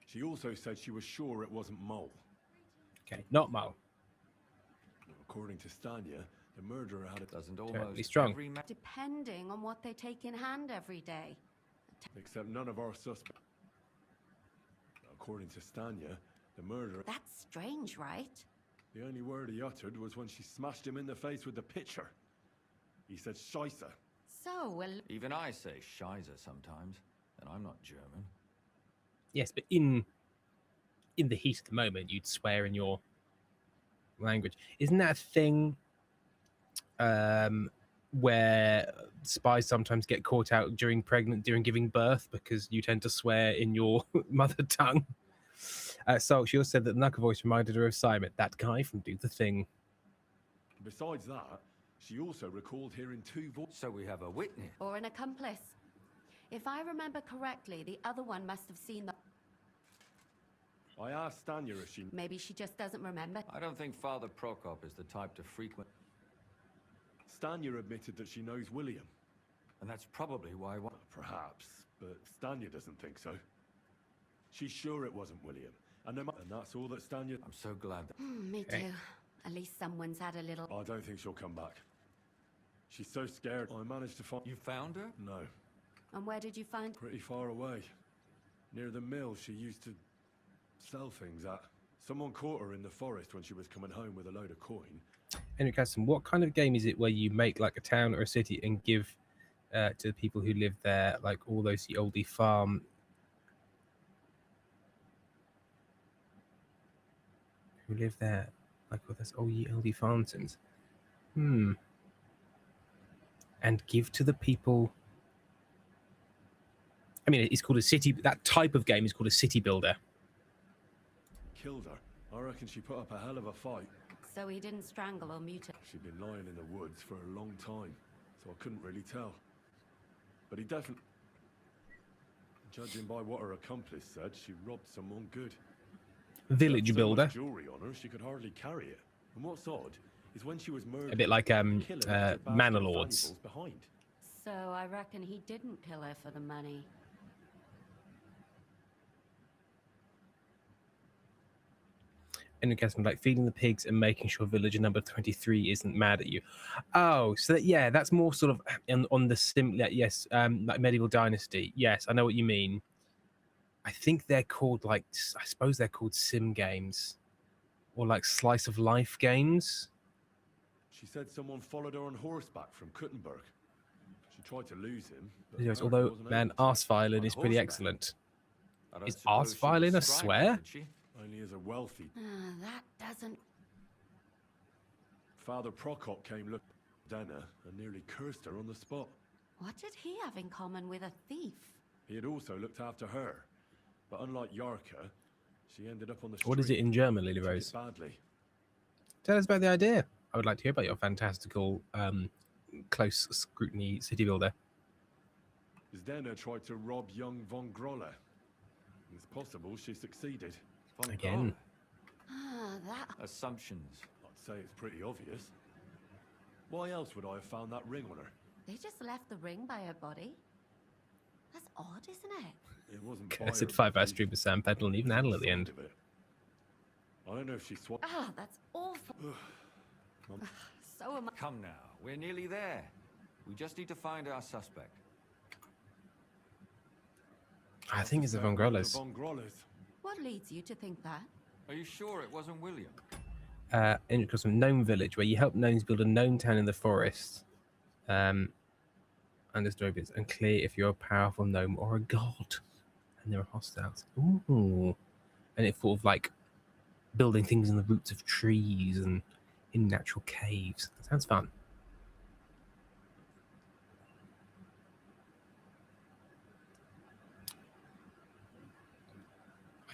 She also said she was sure it wasn't Mole. Okay, not Mo. According to Stanya, the murderer had a... Doesn't Terribly almost strong. every man... Depending on what they take in hand every day. Except none of our suspects. According to Stanya, the murderer... That's strange, right? The only word he uttered was when she smashed him in the face with the pitcher. He said Scheisse. So, well, Even I say Scheiße sometimes, and I'm not German. Yes, but in the heat of the moment, you'd swear in your language. Isn't that a thing where spies sometimes get caught out during giving birth because you tend to swear in your mother tongue? So she also said that the knuckle voice reminded her of Simon, that guy from Do the Thing. Besides that, she also recalled hearing 2 voices. So we have a witness. or an accomplice. If I remember correctly, the other one must have seen the... I asked Stanya if she... Maybe she just doesn't remember. I don't think Father Prokop is the type to frequent... Stanya admitted that she knows William. And that's probably why... Perhaps, but Stanya doesn't think so. She's sure it wasn't William. And that's all that Stanya... I'm so glad that... Me Okay. too. At least someone's had a little... I don't think she'll come back. She's so scared. I managed to find... You found her? No, And where did you find... pretty far away. Near the mill she used to sell things at. Someone caught her in the forest when she was coming home with a load of coin. Henry Caston, what kind of game is it where you make like a town or a city and give to the people who live there, like all those oldie farm who live there, like all those oldie farmsons, and give to the people. I mean, it's called a city. That type of game is called a city builder. Killed her. I reckon she put up a hell of a fight. So he didn't strangle or mutilate. She'd been lying in the woods for a long time, so I couldn't really tell. But he definitely... Judging by what her accomplice said, she robbed someone good. Village So builder. much jewelry on her, she could hardly carry it. And what's odd is when she was murdered, A bit like the killer left her basket Manor of Lords. valuables behind. So I reckon he didn't kill her for the money. And like feeding the pigs and making sure villager number 23 isn't mad at you. Oh, so yeah, that's more sort of on the yes, like medieval dynasty. Yes, I know what you mean. I think they're called I suppose they're called sim games, or like slice of life games. She said someone followed her on horseback from Kuttenberg. She tried to lose him. But Yes, apparently although wasn't man, able to. arse violin On is pretty horseback? excellent. I don't Is suppose arse she violin a described it, swear? did she? Only as a wealthy. That doesn't... Father Prokop came look at Dana and nearly cursed her on the spot. What did he have in common with a thief? He had also looked after her. But unlike Yarka, she ended up on the street. What is it in German, Lily Took it Rose? badly. Tell us about the idea. I would like to hear about your fantastical, close scrutiny city builder. Zdena tried to rob young von Grolle. It's possible she succeeded. Funny Again. That... Assumptions. I'd say it's pretty obvious. Why else would I have found that ring on her? They just left the ring by her body? That's odd, isn't it? It wasn't I by said her 5 hour face. stream with Sam Peddle and even Adel at the end. Side of it. I don't know if she swapped. That's awful. So am I... Come now, we're nearly there. We just need to find our suspect. I think it's the Von Grolles. Von Grolles. What leads you to think that? Are you sure it wasn't William? In some gnome village where you help gnomes build a gnome town in the forest. I understory bits unclear if you're a powerful gnome or a god. And there are hostiles. Ooh. And it's sort of like building things in the roots of trees and in natural caves. That sounds fun.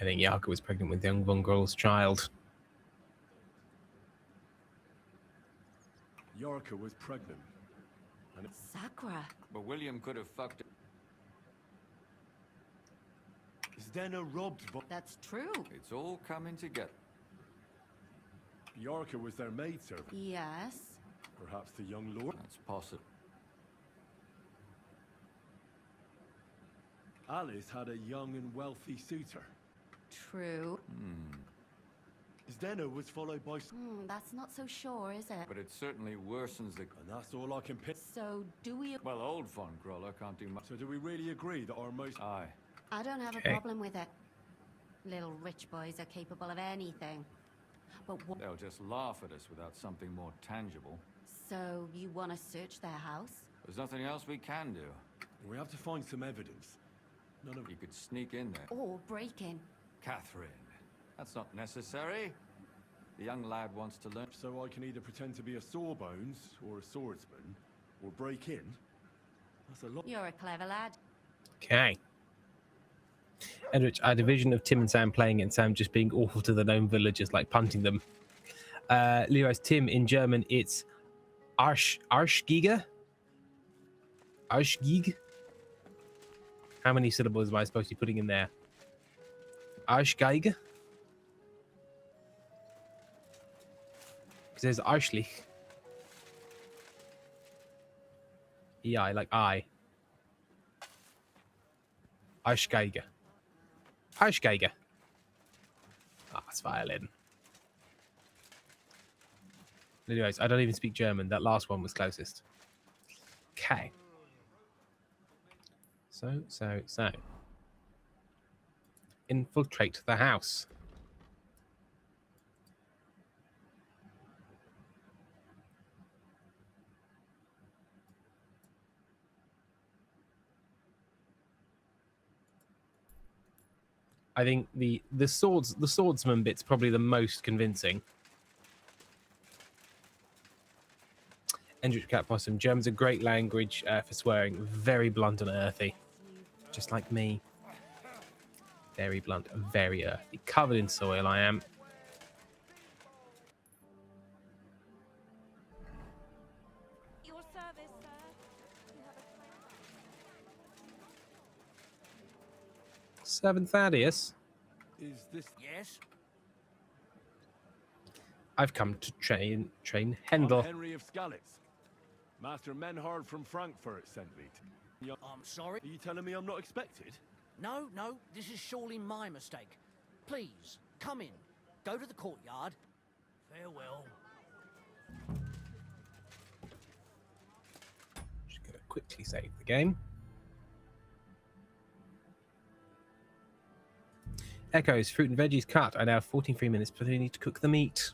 I think Yarka was pregnant with young Von Groll's child. Yarka was pregnant. And Sakura. But William could have fucked it. Zdenna robbed That's true. It's all coming together. Yarka was their maidservant. Yes. Perhaps the young lord? That's possible. Alice had a young and wealthy suitor. True. Zdenna was followed by... That's not so sure, is it? But it certainly worsens the... And that's all I can pick. So, do we... Well, old Von Groller can't do much. So do we really agree that our most... Aye. I don't have a problem with it. Little rich boys are capable of anything. But what... They'll just laugh at us without something more tangible. So, you want to search their house? There's nothing else we can do. We have to find some evidence. None of... You could sneak in there. Or break in? Catherine, that's not necessary. The young lad wants to learn. So I can either pretend to be a Sawbones or a swordsman, or break in? That's a lot. You're a clever lad. Okay. Edrich, I had a vision of Tim and Sam playing it and Sam just being awful to the gnome villagers, like punting them. Leroy's Tim in German, it's Arschgiga? Arschgig? How many syllables am I supposed to be putting in there? Arschgeige? Because there's Arschlich. EI, like I. Arschgeige. Arschgeige. Ah, it's violin. Anyways, I don't even speak German. That last one was closest. Okay. So. Infiltrate the house. I think the swordsman bit's probably the most convincing. Endrich Cat Possum. German's a great language for swearing. Very blunt and earthy. Just like me. Very blunt, very earthy. Covered in soil, I am. Your service, sir. You have a Servant Thaddeus. Is this... Yes? I've come to train Hendel. I'm Henry of Skalitz. Master Menhard from Frankfurt sent me to... I'm sorry? Are you telling me I'm not expected? No, this is surely my mistake. Please, come in. Go to the courtyard. Farewell. Just gonna quickly save the game. Echoes, fruit and veggies cut. I now have 14 free minutes, but I need to cook the meat.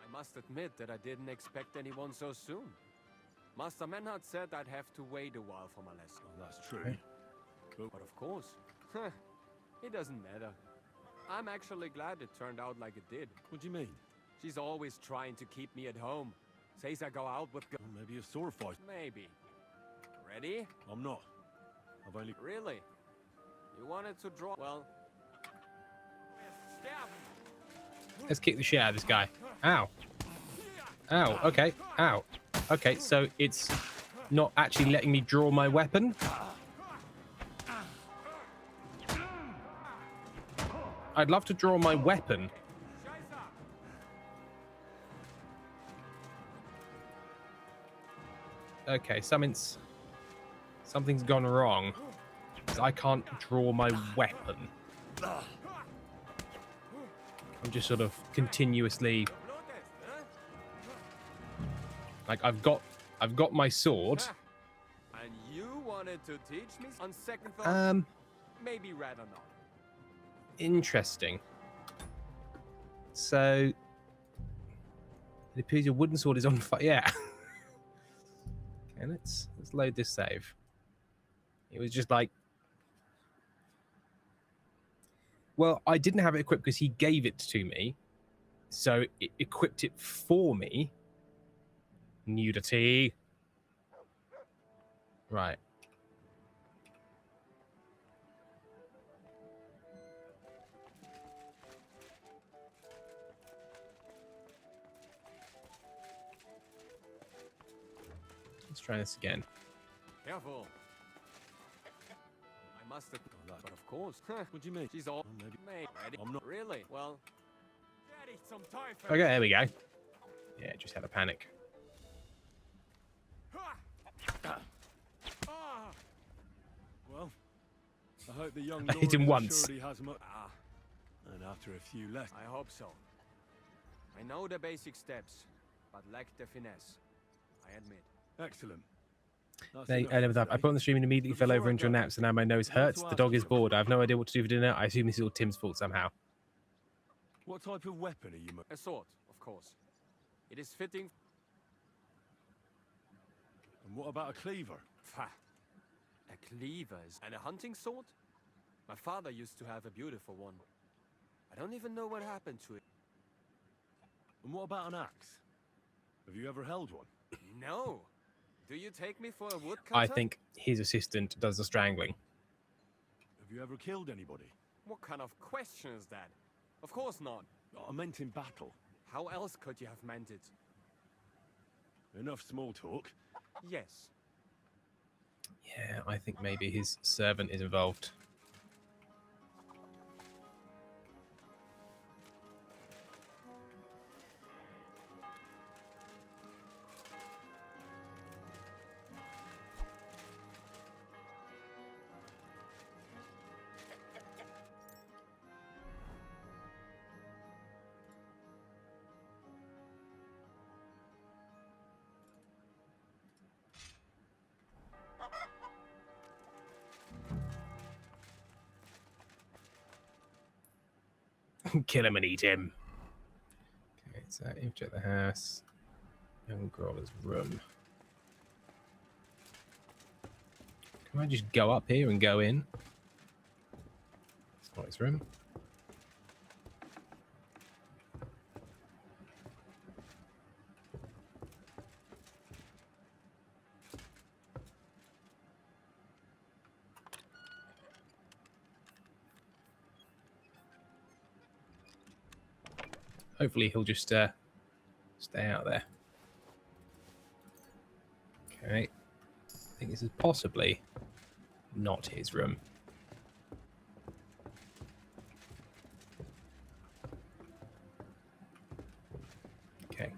I must admit that I didn't expect anyone so soon. Master Menhard said I'd have to wait a while for my lesson. Oh, that's true. But of course, it doesn't matter. I'm actually glad it turned out like it did. What do you mean? She's always trying to keep me at home. Says I go out with... Well, maybe a sword fight. Maybe. Ready? I'm not. I've only... Really? You wanted to draw... Well... Stab! Let's kick the shit out of this guy. Ow. Ow, okay. Ow. Okay, so it's not actually letting me draw my weapon. I'd love to draw my weapon. Okay, something's gone wrong. 'Cause I can't draw my weapon. I'm just sort of continuously like I've got my sword. And you wanted to teach me on second thought? Maybe rather not. Interesting. So it appears your wooden sword is on fire. Yeah. Okay, let's load this save. It was just like, well, I didn't have it equipped because he gave it to me, so it equipped it for me. Nudity. Right. Let's try this again. Careful. I must have. But of course. What do you mean? She's all maybe. ready. I'm not really. Well. Daddy, some time for Okay, there we go. Yeah, just had a panic. Well, I hope the young I hit him lord once. surely has much. And after a few left. I hope so. I know the basic steps, but lack the finesse. I admit. Excellent. I put on the stream and immediately fell over into a nap, so now my nose hurts. The dog is bored. I have no idea what to do for dinner. I assume this is all Tim's fault somehow. What type of weapon are you? A sword, of course. It is fitting. And what about a cleaver? A cleaver and a hunting sword? My father used to have a beautiful one. I don't even know what happened to it. And what about an axe? Have you ever held one? No. Do you take me for a woodcutter? I think his assistant does the strangling. Have you ever killed anybody? What kind of question is that? Of course not. I meant in battle. How else could you have meant it? Enough small talk. Yes. Yeah, I think maybe his servant is involved. Kill him and eat him. Okay, so infiltrate the house. Young Growler's room. Can I just go up here and go in? It's not his room. Hopefully he'll just stay out there. Okay. I think this is possibly not his room. Okay.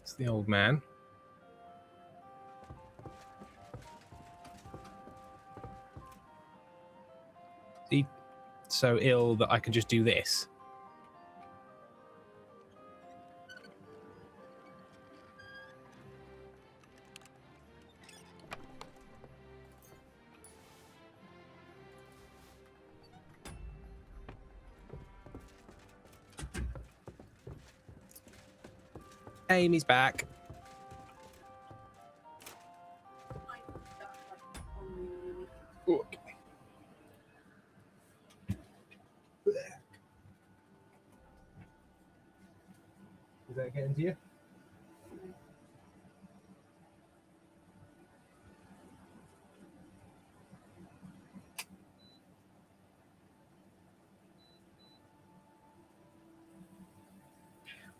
It's the old man. Is he so ill that I can just do this? Amy's back. Okay. Is that getting to you?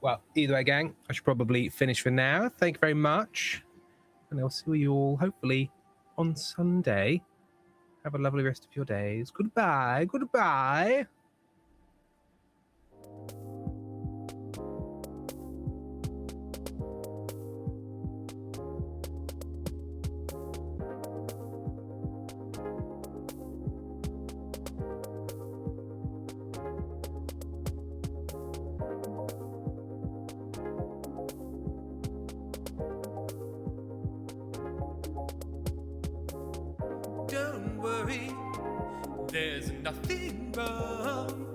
Well, either way, gang, I should probably finish for now. Thank you very much. And I'll see you all hopefully on Sunday. Have a lovely rest of your days. Goodbye. Goodbye. don't worry, there's nothing wrong.